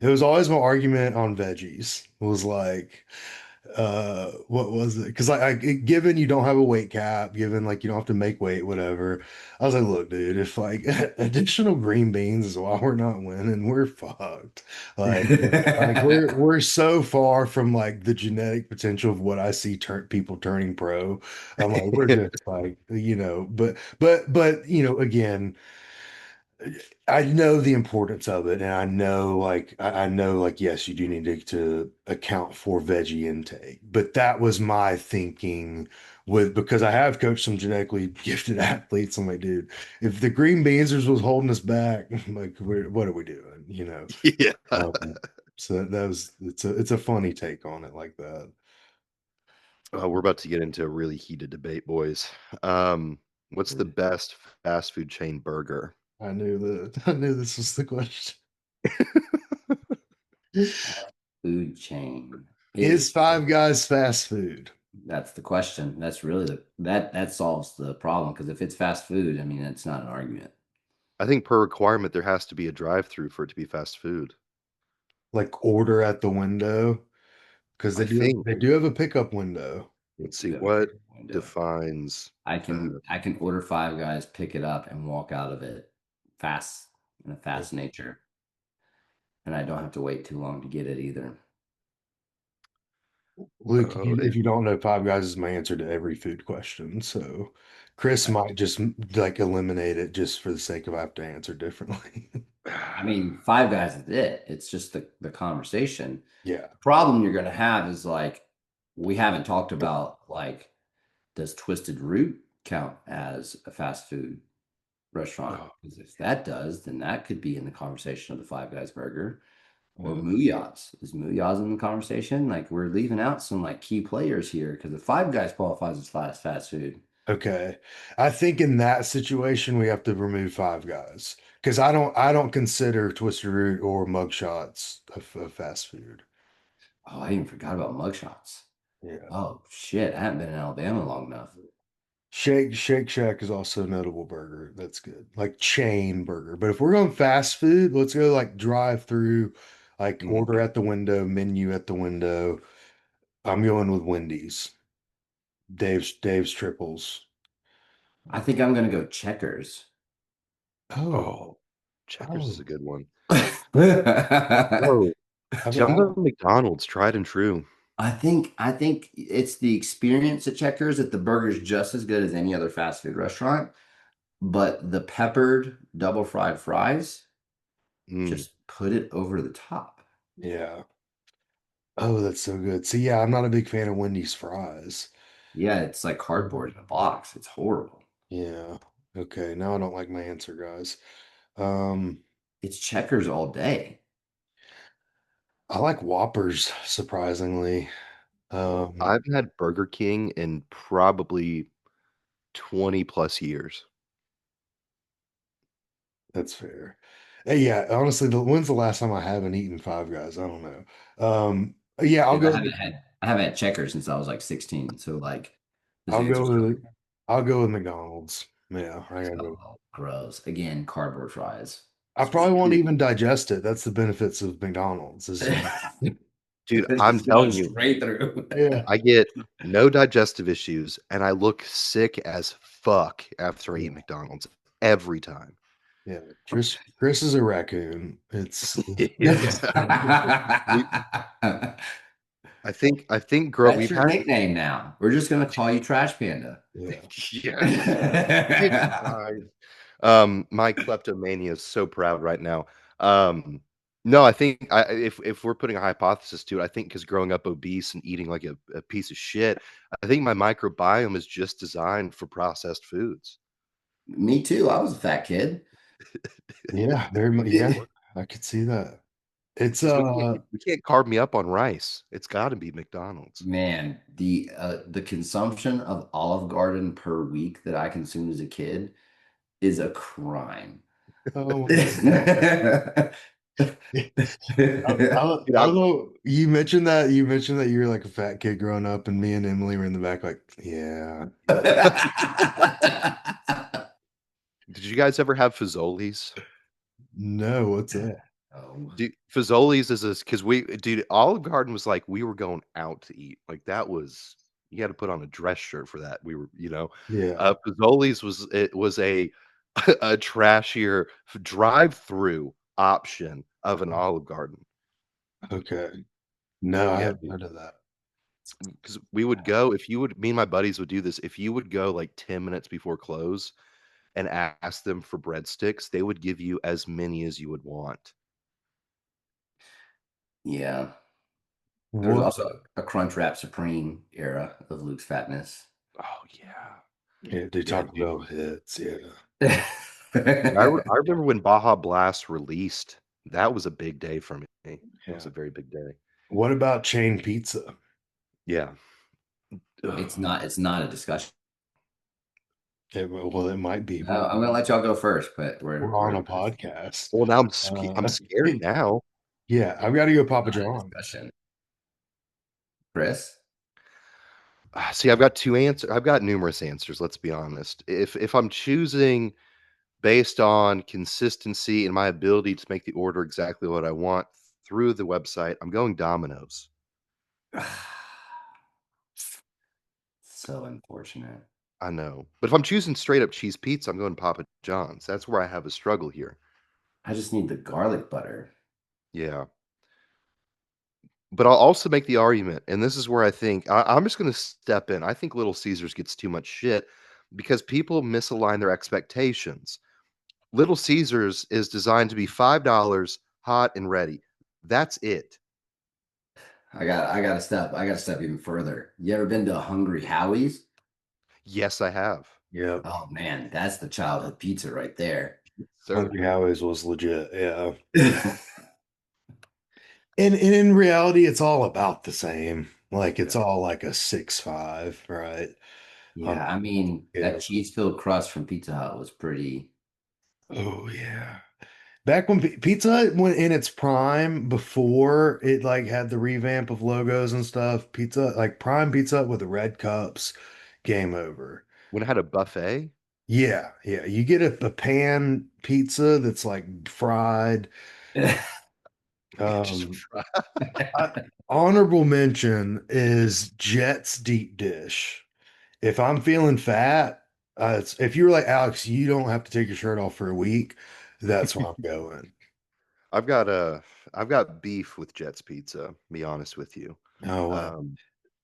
It was always my argument on veggies. Was like, what was it? Because given you don't have a weight cap, given like you don't have to make weight, whatever. I was like, look, dude, if like additional green beans is why we're not winning, we're fucked. Like we're so far from like the genetic potential of what I see people turning pro. I'm like, we're just like, but again, I know the importance of it, and I know I know like yes, you do need to account for veggie intake, but that was my thinking with because I have coached some genetically gifted athletes. I'm like, dude, if the green beans was holding us back, like what are we doing? yeah. Um, so that was it's a funny take on it like that. We're about to get into a really heated debate, boys. What's the best fast food chain burger? I knew that I knew this was the question. Food chain. Is Five Guys fast food? That's the question. That's really that solves the problem because if it's fast food, I mean, it's not an argument. I think per requirement there has to be a drive-through for it to be fast food. Like order at the window? Because I think. they do have a pickup window. They Let's see do have a what pickup window. defines. I can order Five Guys, pick it up, and walk out of it fast in a Yeah. fast nature, and I don't have to wait too long to get it either. Luke, Uh, if you don't know, Five Guys is my answer to every food question. So Chris might just like eliminate it just for the sake of I have to answer differently. I mean, Five Guys is it. It's just the conversation. Yeah. The problem you're going to have is like we haven't talked about like does Twisted Root count as a fast food restaurant? oh, Because if that does, then that could be in the conversation of the Five Guys burger. Or Yeah. Muya's. Is Muya's in the conversation? Like we're leaving out some like key players here because the Five Guys qualifies as fast food. Okay. I think in that situation we have to remove Five Guys because I don't consider Twisted Root or Mug Shots a fast food. Oh, I even forgot about mugshots. Yeah. Oh shit, I haven't been in Alabama long enough. Shake Shack is also a notable burger. That's good. Like chain burger. But if we're going fast food, let's go like drive through, like mm. order at the window, menu at the window. I'm going with Wendy's. Dave's triples. I think I'm gonna go Checkers. Oh, Oh, Checkers is a oh. good one. I Oh, I've, see, I'm I, going McDonald's, tried and true. think it's the experience at Checkers that the burger's just as good as any other fast food restaurant, but the peppered double fried fries Mm. just put it over the top. yeah. Oh, that's so good. See, yeah, I'm not a big fan of Wendy's fries. Yeah, it's like cardboard in a box. It's horrible. Yeah. Okay. Now I don't like my answer, guys. Um, It's Checkers all day. I like Whoppers, surprisingly. Um, I've had Burger King in probably 20 plus years. That's fair. Yeah, honestly, when's the last time I haven't eaten Five Guys? I don't know. Yeah, Because I haven't had Checkers since I was like 16. So like this I'll go answer's with I'll go with McDonald's. Yeah, I gotta go. so gross. Again, cardboard fries. I probably won't even digest it. That's the benefits of McDonald's. Is just Dude, It's I'm just going telling you, straight through. yeah, I get no digestive issues and I look sick as fuck after I eat yeah, McDonald's every time. yeah. Chris is a raccoon. It's Yeah. We I think girl That's we've your had nickname now. We're just gonna call you Trash Panda. yeah. yes. It's fine. My kleptomania is so proud right now. Um, no, I think if we're putting a hypothesis to it, I think because growing up obese and eating like a piece of shit, I think my microbiome is just designed for processed foods. Me too. I was a fat kid. Yeah, very much. Yeah, I could see that. It's Because we can't carb me up on rice. It's got to be McDonald's. Man, the consumption of Olive Garden per week that I consumed as a kid is a crime. oh, I Dude, don't know. You mentioned that you were like a fat kid growing up, and me and Emily were in the back, like, yeah, yeah. did you guys ever have Fazoli's? No, what's that? Oh, Dude, Fazoli's is this because Olive Garden was like we were going out to eat. Like that was you had to put on a dress shirt for that. We were, Yeah. Fazoli's was a a trashier drive-through option of an Olive Garden. Okay. No, I Yeah, haven't heard of that. because we would go if you would me and my buddies would do this. If you would go like 10 minutes before close and ask them for breadsticks, they would give you as many as you would want. yeah. There was What? also a Crunchwrap Supreme era of Luke's fatness. Oh yeah. Yeah, they Yeah, talk dude. about hits. Yeah. I remember when Baja Blast released, that was a big day for me. That was Yeah. a very big day. What about chain pizza? Yeah. It's Ugh. not. It's not a discussion. Well, it might be. I'm gonna let y'all go first, but We're on a podcast. Well, now I'm Uh, scared now. yeah, I've got to go Papa not a John. discussion. Chris, See, I've got 2 answers. I've got numerous answers, let's be honest. If I'm choosing based on consistency and my ability to make the order exactly what I want through the website, I'm going Domino's. so unfortunate. I know. But if I'm choosing straight up cheese pizza, I'm going Papa John's. That's where I have a struggle here. I just need the garlic butter. Yeah. But I'll also make the argument, and this is where I think I'm just going to step in. I think Little Caesars gets too much shit because people misalign their expectations. Little Caesars is designed to be $5, hot and ready. That's it. I gotta step even further. You ever been to a Hungry Howie's? Yes, I have. Yep. Oh man, that's the childhood pizza right there. Sir. Hungry Howie's was legit. Yeah. And in reality, it's all about the same. Like it's Yeah. all like a 6.5, right? Yeah, I mean Yeah. that cheese-filled crust from Pizza Hut was pretty. Oh yeah. Back when Pizza Hut went in its prime, before it like had the revamp of logos and stuff, Pizza like prime Pizza Hut with the red cups, game over. When I had a buffet, Yeah, yeah. You get a pan pizza that's like fried. just Um, I, honorable mention is Jet's deep dish. If I'm feeling fat, if you're like Alex, you don't have to take your shirt off for a week. That's where I'm going. I've got a I've got beef with Jet's Pizza, be honest with you. Oh, what? Um,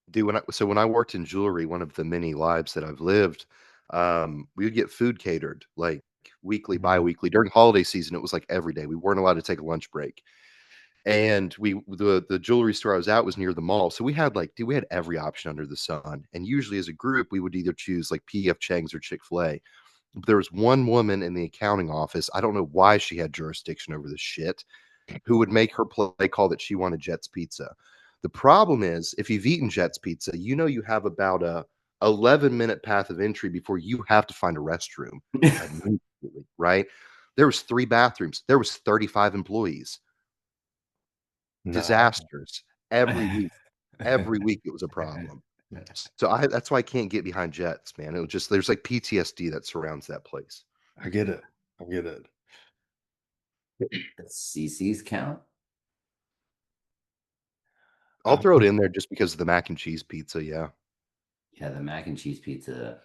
dude, when I worked in jewelry, one of the many lives that I've lived, we would get food catered like weekly, bi-weekly. During holiday season, it was like every day. We weren't allowed to take a lunch break. And the jewelry store I was at was near the mall. So we had like, dude, we had every option under the sun. And usually as a group, we would either choose like PF Chang's or Chick-fil-A. But there was one woman in the accounting office. I don't know why she had jurisdiction over this shit, who would make her play call that she wanted Jet's Pizza. The problem is, if you've eaten Jet's Pizza, you know you have about a 11-minute path of entry before you have to find a restroom immediately, right? There was 3 bathrooms. There was 35 employees. No. Disasters every week. Every week it was a problem. So that's why I can't get behind Jets, man. It was just there's like PTSD that surrounds that place. I get it. I get it. CC's count? I'll throw it in there just because of the mac and cheese pizza, yeah. Yeah, the mac and cheese pizza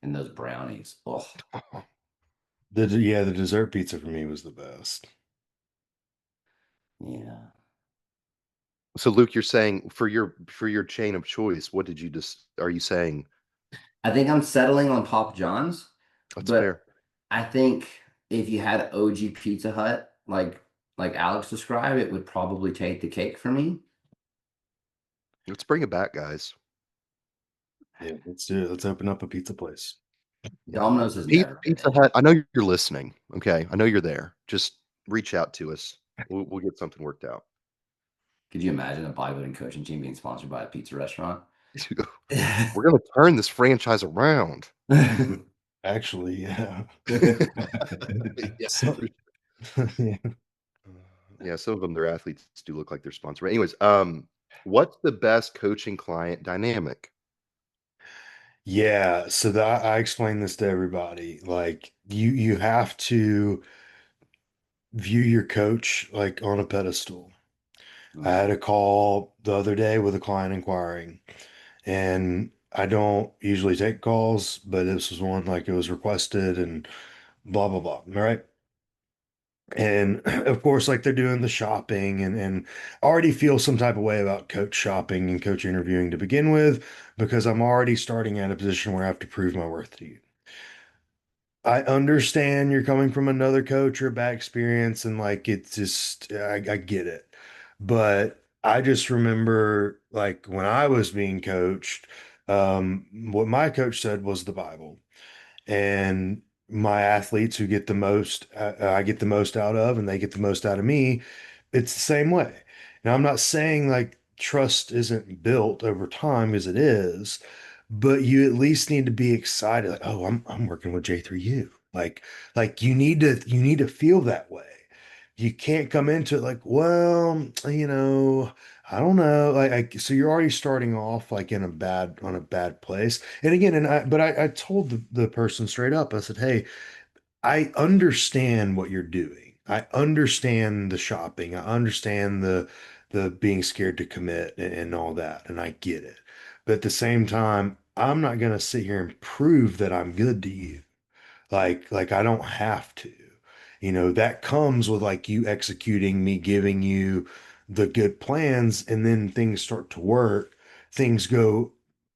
and those brownies. Oh, The dessert pizza for me was the best. yeah. So Luke, you're saying for your chain of choice, what did you just are you saying I think I'm settling on Papa John's, that's but fair? I think if you had OG Pizza Hut, like Alex described, it would probably take the cake for me. Let's bring it back, guys. Yeah, let's do it. Let's open up a pizza place. Yeah. Domino's has never been Pizza it. Hut, I know you're listening. Okay. I know you're there. Just reach out to us. We'll get something worked out. Could you imagine a bodybuilding coaching team being sponsored by a pizza restaurant? We're gonna turn this franchise around. Actually, yeah. Yeah. So, yeah. Yeah, some of them, their athletes do look like they're sponsored. But anyways, what's the best coaching client dynamic? Yeah, so that I explain this to everybody. Like you have to view your coach like on a pedestal. I Mm. had a call the other day with a client inquiring, and I don't usually take calls, but this was one like it was requested and blah blah blah, right? And of course, like they're doing the shopping and I already feel some type of way about coach shopping and coach interviewing to begin with, because I'm already starting at a position where I have to prove my worth to you. I understand you're coming from another coach or a bad experience, and like it's just I get it. But I just remember like when I was being coached, what my coach said was the Bible. And my athletes who get the most, I get the most out of, and they get the most out of me, it's the same way. Now, I'm not saying like trust isn't built over time, as it is, but you at least need to be excited. Like, oh, I'm working with J3U. Like you need to feel that way. You can't come into it like, well, I don't know. So you're already starting off like in a bad on a bad place. And again, I told the person straight up, I said, hey, I understand what you're doing. I understand the shopping. I understand the being scared to commit and all that, and I get it. But at the same time, I'm not gonna sit here and prove that I'm good to you. Like I don't have to. That comes with like you executing, me giving you the good plans, and then things start to work, things go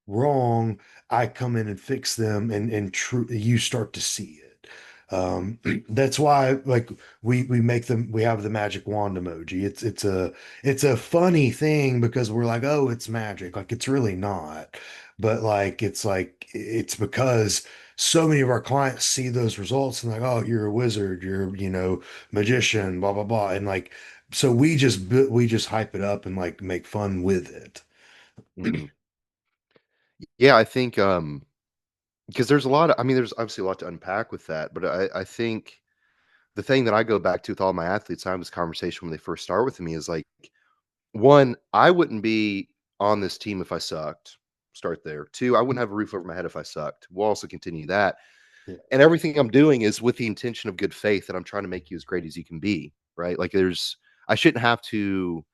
wrong, I come in and fix them, and true you start to see it. That's why like we make them we have the magic wand emoji. It's a funny thing because we're like, oh, it's magic. Like it's really not. But like it's because so many of our clients see those results and like, oh, you're a wizard, you're, magician, blah, blah, blah. And like, so we just hype it up and like make fun with it. Mhm. Yeah, I think because there's a lot of, I mean, there's obviously a lot to unpack with that, but I think the thing that I go back to with all my athletes, I have this conversation when they first start with me is like, one, I wouldn't be on this team if I sucked. Start there. Two, I wouldn't have a roof over my head if I sucked. We'll also continue that. Yeah. And everything I'm doing is with the intention of good faith that I'm trying to make you as great as you can be. Right. Like I shouldn't have to,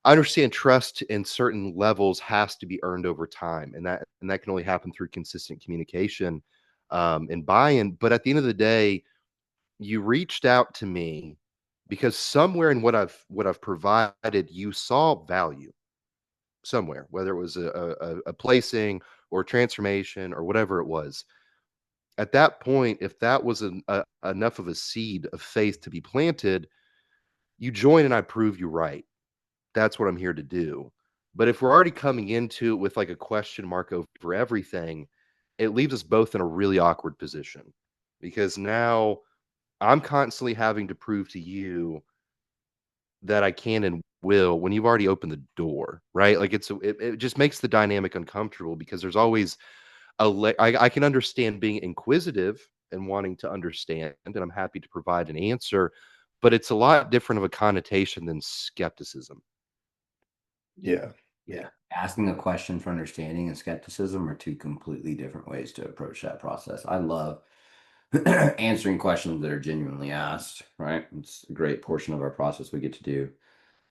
I understand trust in certain levels has to be earned over time. And that can only happen through consistent communication and buy-in. But at the end of the day, you reached out to me because somewhere in what I've provided, you saw value somewhere, whether it was a placing or transformation or whatever it was. At that point, if that was enough of a seed of faith to be planted, you join and I prove you right. That's what I'm here to do. But if we're already coming into it with like a question mark over everything, it leaves us both in a really awkward position because now I'm constantly having to prove to you that I can and will when you've already opened the door, right? Like it just makes the dynamic uncomfortable because there's always I can understand being inquisitive and wanting to understand, and I'm happy to provide an answer, but it's a lot different of a connotation than skepticism. Yeah. Yeah. Asking a question for understanding and skepticism are two completely different ways to approach that process. I love answering questions that are genuinely asked, right? It's a great portion of our process we get to do.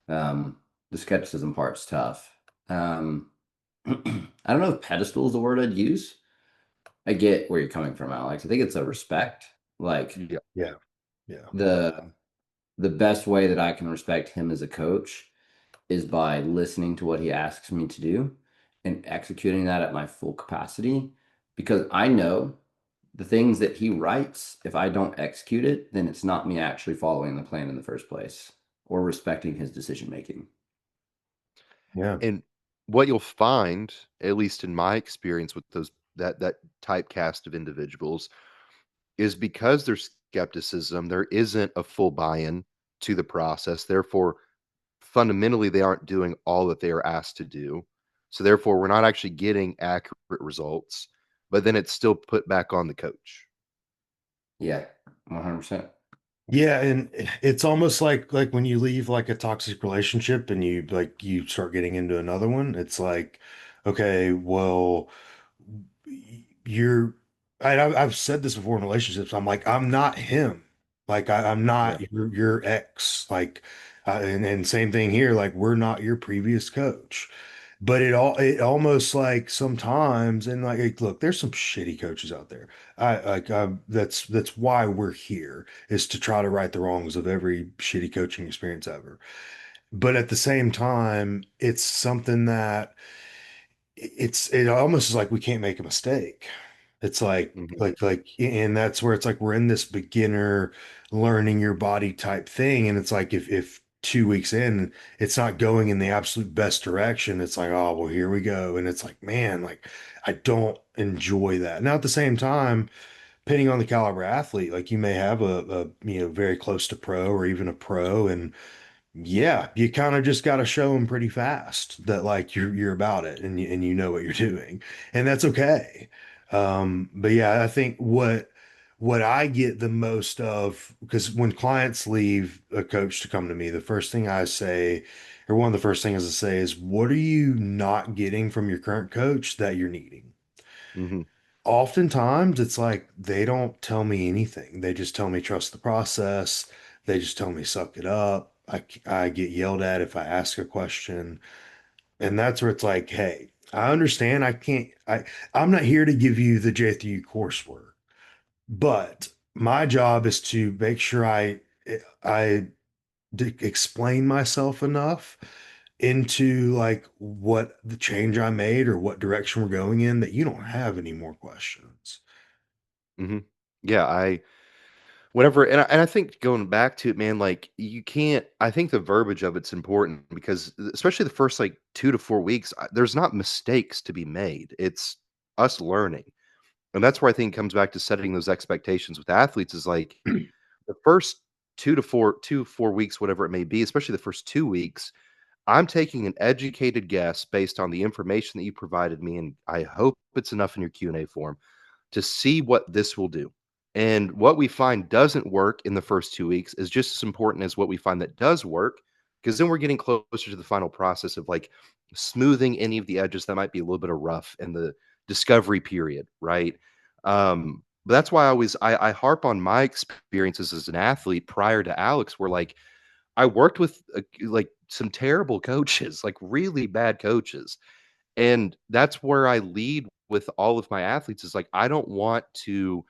The skepticism part's tough. I don't know if pedestal is the word I'd use. I get where you're coming from, Alex. I think it's a respect. Like Yeah. Yeah. Yeah. the the best way that I can respect him as a coach is by listening to what he asks me to do and executing that at my full capacity, because I know the things that he writes, if I don't execute it, then it's not me actually following the plan in the first place or respecting his decision making. Yeah. And what you'll find, at least in my experience with that typecast of individuals, is because there's skepticism, there isn't a full buy-in to the process. Therefore, fundamentally, they aren't doing all that they are asked to do. So therefore, we're not actually getting accurate results, but then it's still put back on the coach. Yeah, 100%. Yeah, and it's almost like when you leave like a toxic relationship and you start getting into another one, it's like, okay, well, you're I've said this before in relationships. I'm like, I'm not him. Like I'm Yeah. not your ex. Like and same thing here, like we're not your previous coach. But it almost like sometimes and like look, there's some shitty coaches out there. That's why we're here is to try to right the wrongs of every shitty coaching experience ever. But at the same time, it's something that it almost is like we can't make a mistake. It's Hmm. and that's where it's like we're in this beginner learning your body type thing. And it's like if 2 weeks in, it's not going in the absolute best direction, it's like, oh, well, here we go. And it's like, man, like I don't enjoy that. Now, at the same time, depending on the caliber athlete, like you may have very close to pro or even a pro, and yeah, you kind of just got to show them pretty fast that like you're about it and you know what you're doing, and that's okay. But yeah, I think what I get the most of because when clients leave a coach to come to me, the first thing I say, or one of the first things I say is, what are you not getting from your current coach that you're needing? Hmm. Oftentimes it's like they don't tell me anything. They just tell me trust the process. They just tell me suck it up. I get yelled at if I ask a question. And that's where it's like, hey, I understand I'm not here to give you the J3U coursework, but my job is to make sure I explain myself enough into like what the change I made or what direction we're going in that you don't have any more questions. Hmm. Yeah. Whatever, and I think going back to it, man, like, you can't I think the verbiage of it's important because especially the first, like, 2 to 4 weeks, there's not mistakes to be made. It's us learning, and that's where I think it comes back to setting those expectations with athletes is, like, the first 2 to 4 weeks, whatever it may be, especially the first 2 weeks, I'm taking an educated guess based on the information that you provided me, and I hope it's enough in your Q&A form to see what this will do. And what we find doesn't work in the first 2 weeks is just as important as what we find that does work, because then we're getting closer to the final process of like smoothing any of the edges that might be a little bit of rough in the discovery period, right? But that's why I harp on my experiences as an athlete prior to Alex, where like I worked with like some terrible coaches, like really bad coaches, and that's where I lead with all of my athletes is like, I don't want to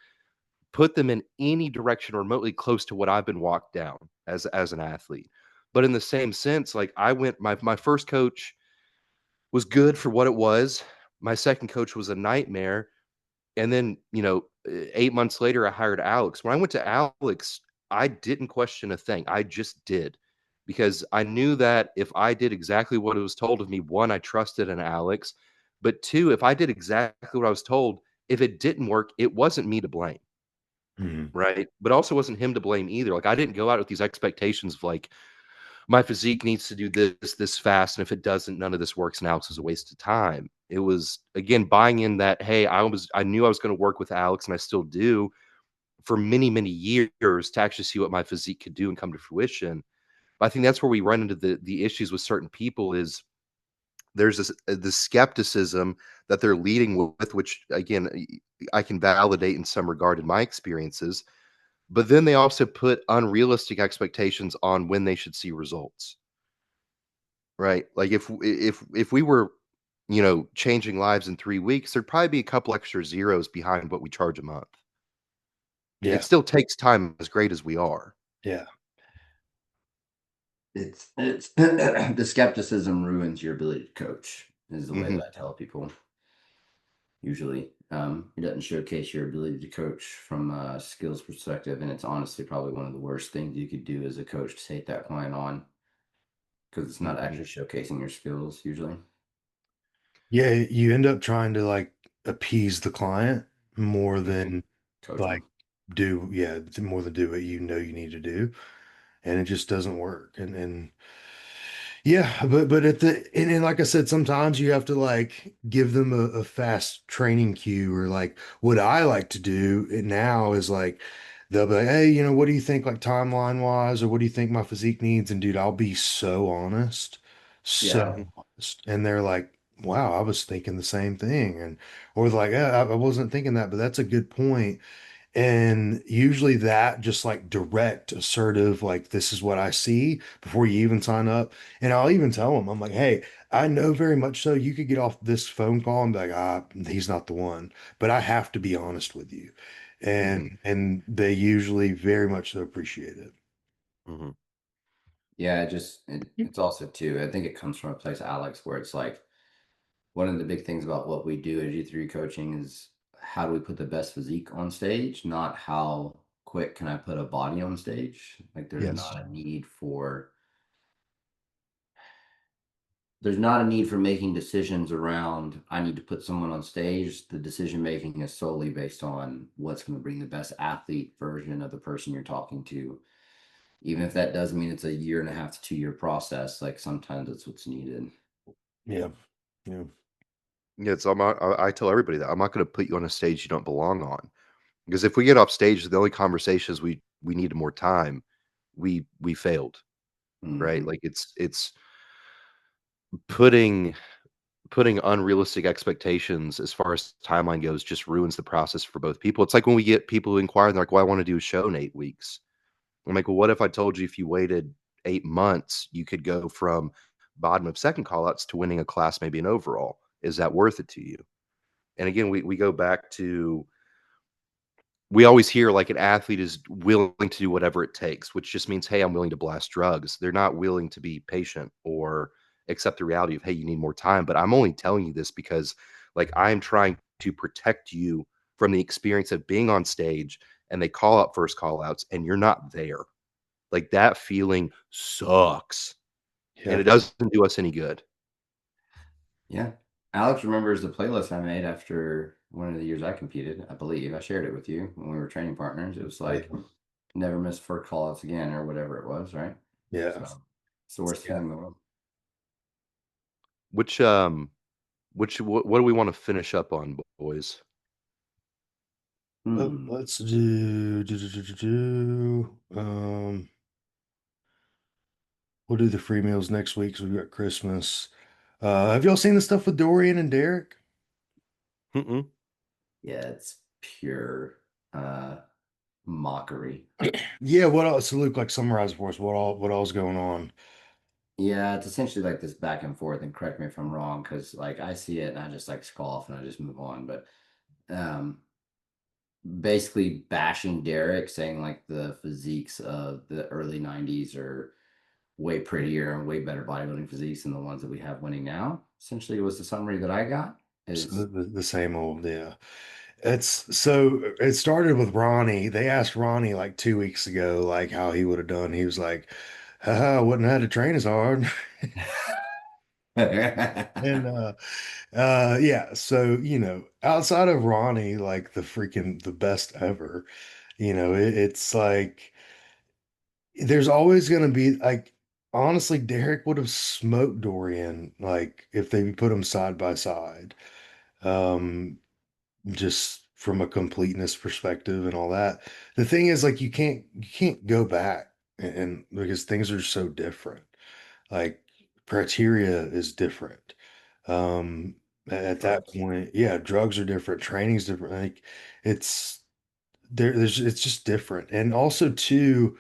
put them in any direction remotely close to what I've been walked down as an athlete. But in the same sense, like my first coach was good for what it was. My second coach was a nightmare. And then, 8 months later, I hired Alex. When I went to Alex, I didn't question a thing. I just did because I knew that if I did exactly what it was told of me, one, I trusted in Alex. But two, if I did exactly what I was told, if it didn't work, it wasn't me to blame. Mhm. Right. But also wasn't him to blame either. Like I didn't go out with these expectations of like, my physique needs to do this fast. And if it doesn't, none of this works. And Alex is a waste of time. It was again buying in that, hey, I knew I was going to work with Alex and I still do for many, many years to actually see what my physique could do and come to fruition. But I think that's where we run into the issues with certain people is there's the skepticism that they're leading with, which again, I can validate in some regard in my experiences. But then they also put unrealistic expectations on when they should see results. Right? Like if we were, changing lives in 3 weeks, there'd probably be a couple extra zeros behind what we charge a month. It Yeah. still takes time as great as we are. Yeah. It's the skepticism ruins your ability to coach is the way that Mhm. I tell people usually. It doesn't showcase your ability to coach from a skills perspective, and it's honestly probably one of the worst things you could do as a coach to take that client on because it's not Mhm. actually showcasing your skills usually. Yeah, you end up trying to like appease the client more Mhm. than Coach like them. more than do what you know you need to do, and it just doesn't work. And yeah, but and like I said, sometimes you have to like give them a fast training cue or like what I like to do now is like they'll be like, hey, you know, what do you think like timeline wise, or what do you think my physique needs? And dude, I'll be so honest, Yeah. so honest. And they're like, wow, I was thinking the same thing. And or like, yeah, I wasn't thinking that, but that's a good point. And usually that just like direct, assertive, like this is what I see before you even sign up. And I'll even tell them, I'm like, hey, I know very much so you could get off this phone call and be like, he's not the one. But I have to be honest with you. Hmm. And they usually very much so appreciate it. Hmm. Yeah, it's also too, I think it comes from a place, Alex, where it's like one of the big things about what we do at J3U coaching is how do we put the best physique on stage, not how quick can I put a body on stage. Like Yes. there's not a need for making decisions around I need to put someone on stage. The decision making is solely based on what's going to bring the best athlete version of the person you're talking to. Even if that does mean it's a year and a half to 2 year process, like sometimes it's what's needed. Yeah. Yeah. Yeah, so I tell everybody that I'm not going to put you on a stage you don't belong on, because if we get off stage, the only conversations we needed more time, we failed, right? Mm-hmm. Like it's putting putting unrealistic expectations as far as timeline goes just ruins the process for both people. It's like when we get people who inquire and they're like, "Well, I want to do a show in 8 weeks." I'm like, "Well, what if I told you if you waited 8 months, you could go from bottom of second callouts to winning a class, maybe an overall? Is that worth it to you?" And again, we go back to we always hear like an athlete is willing to do whatever it takes, which just means, hey, I'm willing to blast drugs. They're not willing to be patient or accept the reality of, hey, you need more time. But I'm only telling you this because like I'm trying to protect you from the experience of being on stage and they call out first call outs and you're not there. Like that feeling sucks and Yeah. it doesn't do us any good. Yeah. Alex remembers the playlist I made after one of the years I competed. I believe I shared it with you when we were training partners. It was like never miss first call outs again or whatever it was, right? Yeah. So it's the worst Yeah. feeling in the world. Which what do we want to finish up on, boys? Hmm. Let's do. We'll do the free meals next week because we've got Christmas. Have y'all seen the stuff with Dorian and Derek? Mm-mm. Yeah, it's pure uh mockery. Yeah, what else? So Luke, like summarize for us what all's going on. Yeah, it's essentially like this back and forth, and correct me if I'm wrong, because like I see it and I just like scoff and I just move on. But um basically bashing Derek, saying like the physiques of the early 90s are way prettier and way better bodybuilding physiques than the ones that we have winning now. Essentially, was the summary that I got. So Is the same old, yeah. It's so it started with Ronnie. They asked Ronnie like 2 weeks ago, like how he would have done. He was like, haha, I wouldn't have had to train as hard. And yeah, so outside of Ronnie, like the best ever, it's like there's always gonna be like honestly, Derek would have smoked Dorian like if they put them side by side. Um, just from a completeness perspective and all that. The thing is like you can't go back and because things are so different. Like criteria is different. At that drugs. point, yeah, drugs are different, training's different. Like it's there's it's just different. And also too,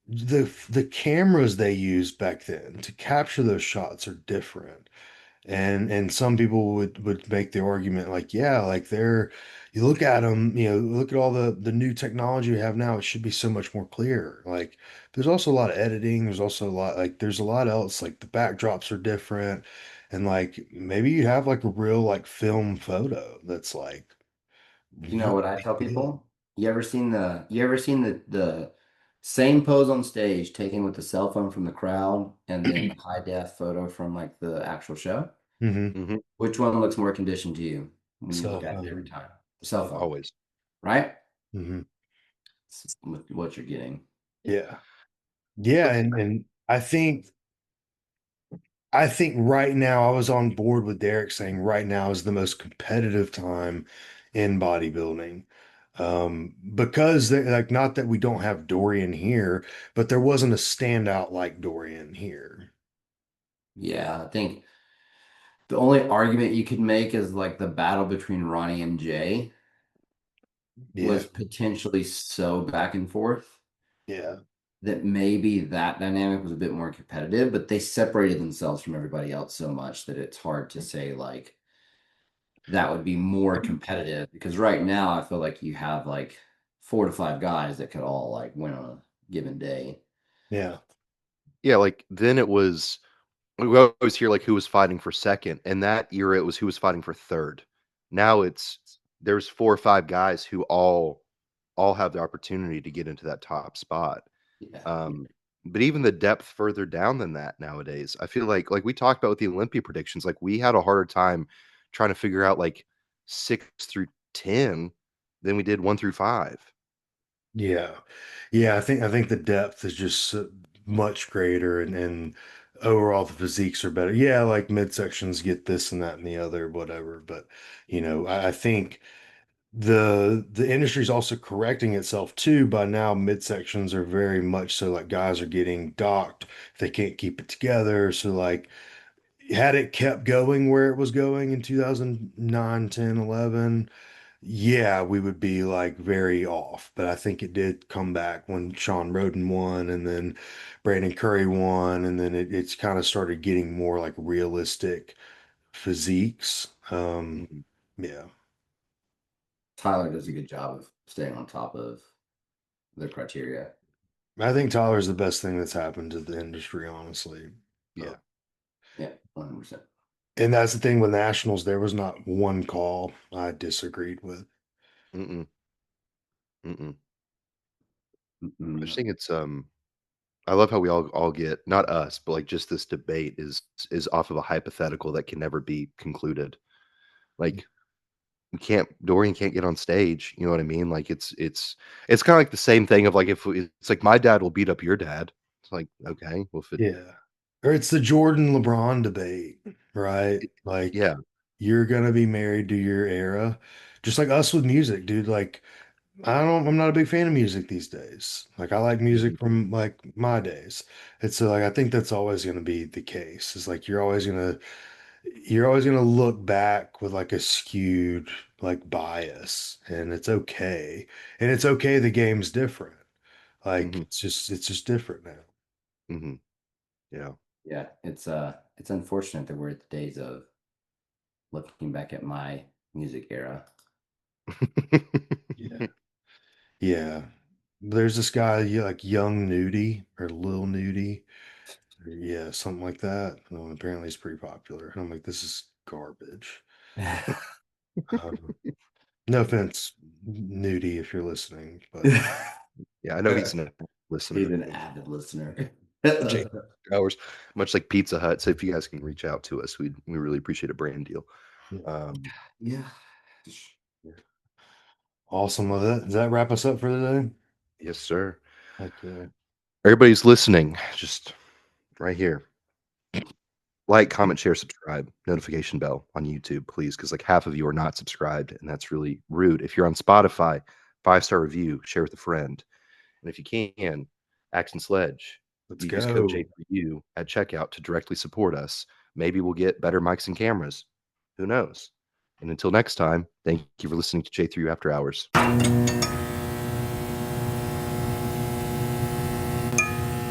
the cameras they used back then to capture those shots are different. And some people would make the argument like, yeah, like you look at them, look at all the new technology we have now, it should be so much more clear. Like there's also a lot of editing, there's also a lot like there's a lot else, like the backdrops are different. And like maybe you have like a real like film photo that's like You know what I really tell good. people? You ever seen the same pose on stage taken with the cell phone from the crowd and then the high def photo from like the actual show? Hmm. Hmm. Which one looks more conditioned to you when you Cell look at it every phone. time? The cell phone, Always. right? Hmm. It's what you're getting. Yeah. Yeah, Let's and I think right now I was on board with Derek saying right now is the most competitive time in bodybuilding. Because they like not that we don't have Dorian here, but there wasn't a standout like Dorian here. Yeah, I think the only argument you could make is like the battle between Ronnie and Jay Yeah, was potentially so back and forth yeah, that maybe that dynamic was a bit more competitive, but they separated themselves from everybody else so much that it's hard to say like that would be more competitive because right now I feel like you have like 4 to 5 guys that could all like win on a given day. yeah, Yeah, like then it was we always hear like who was fighting for second. In that era, it was who was fighting for third. Now it's there's 4 or 5 guys who all have the opportunity to get into that top spot. Yeah. Um, but even the depth further down than that nowadays, I feel like we talked about with the Olympia predictions, like we had a harder time trying to figure out like 6 through 10 than we did 1 through 5. yeah, yeah. I think the depth is just much greater, and overall the physiques are better. Yeah, like midsections get this and that and the other, whatever. But I think the industry is also correcting itself too. By now, midsections are very much so like guys are getting docked. They can't keep it together. So like had it kept going where it was going in 2009, 10, 11, yeah, we would be like very off. But I think it did come back when Sean Roden won and then Brandon Curry won. And then it's kind of started getting more like realistic physiques. Mhm. Yeah. Tyler does a good job of staying on top of the criteria. I think Tyler's the best thing that's happened to the industry, honestly. Yeah. Yeah, 100%. And that's the thing with nationals, there was not one call I disagreed with. Mm-mm. Mm-mm. I just Mm-mm. think it's I love how we all get not us, but like just this debate is off of a hypothetical that can never be concluded. Like we can't Dorian can't get on stage, you know what I mean? Like it's kind of like the same thing of like if it's like my dad will beat up your dad. It's like okay, well if Yeah. Or it's the Jordan LeBron debate, right? Like yeah. you're gonna be married to your era. Just like us with music, dude. Like I'm not a big fan of music these days. Like I like Mhm, music from like my days. It's like I think that's always gonna be the case. It's like you're always gonna look back with like a skewed like bias, and it's okay. And it's okay the game's different. Like mhm, it's just different now. mhm. Yeah. Yeah, it's unfortunate that we're at the days of looking back at my music era. Yeah. Yeah. There's this guy, yeah, like Young Nudie or Lil Nudie. Or, yeah, something like that. Apparently he's pretty popular. And I'm like, this is garbage. Um, no offense, Nudie, if you're listening, but Yeah, I know he's an listener. He's an avid listener. J hours, much like Pizza Hut. So if you guys can reach out to us, we really appreciate a brand deal. yeah. Um, Yeah. Yeah. Awesome. Well, does that wrap us up for today? yes, sir. Okay. Everybody's listening, just right here. Like, comment, share, subscribe, notification bell on YouTube, please, because like half of you are not subscribed, and that's really rude. If you're on Spotify, 5-star review, share with a friend, and if you can, Axe and Sledge, Let's use code go. J3U at checkout to directly support us. Maybe we'll get better mics and cameras. Who knows? And until next time, thank you for listening to J3U After Hours.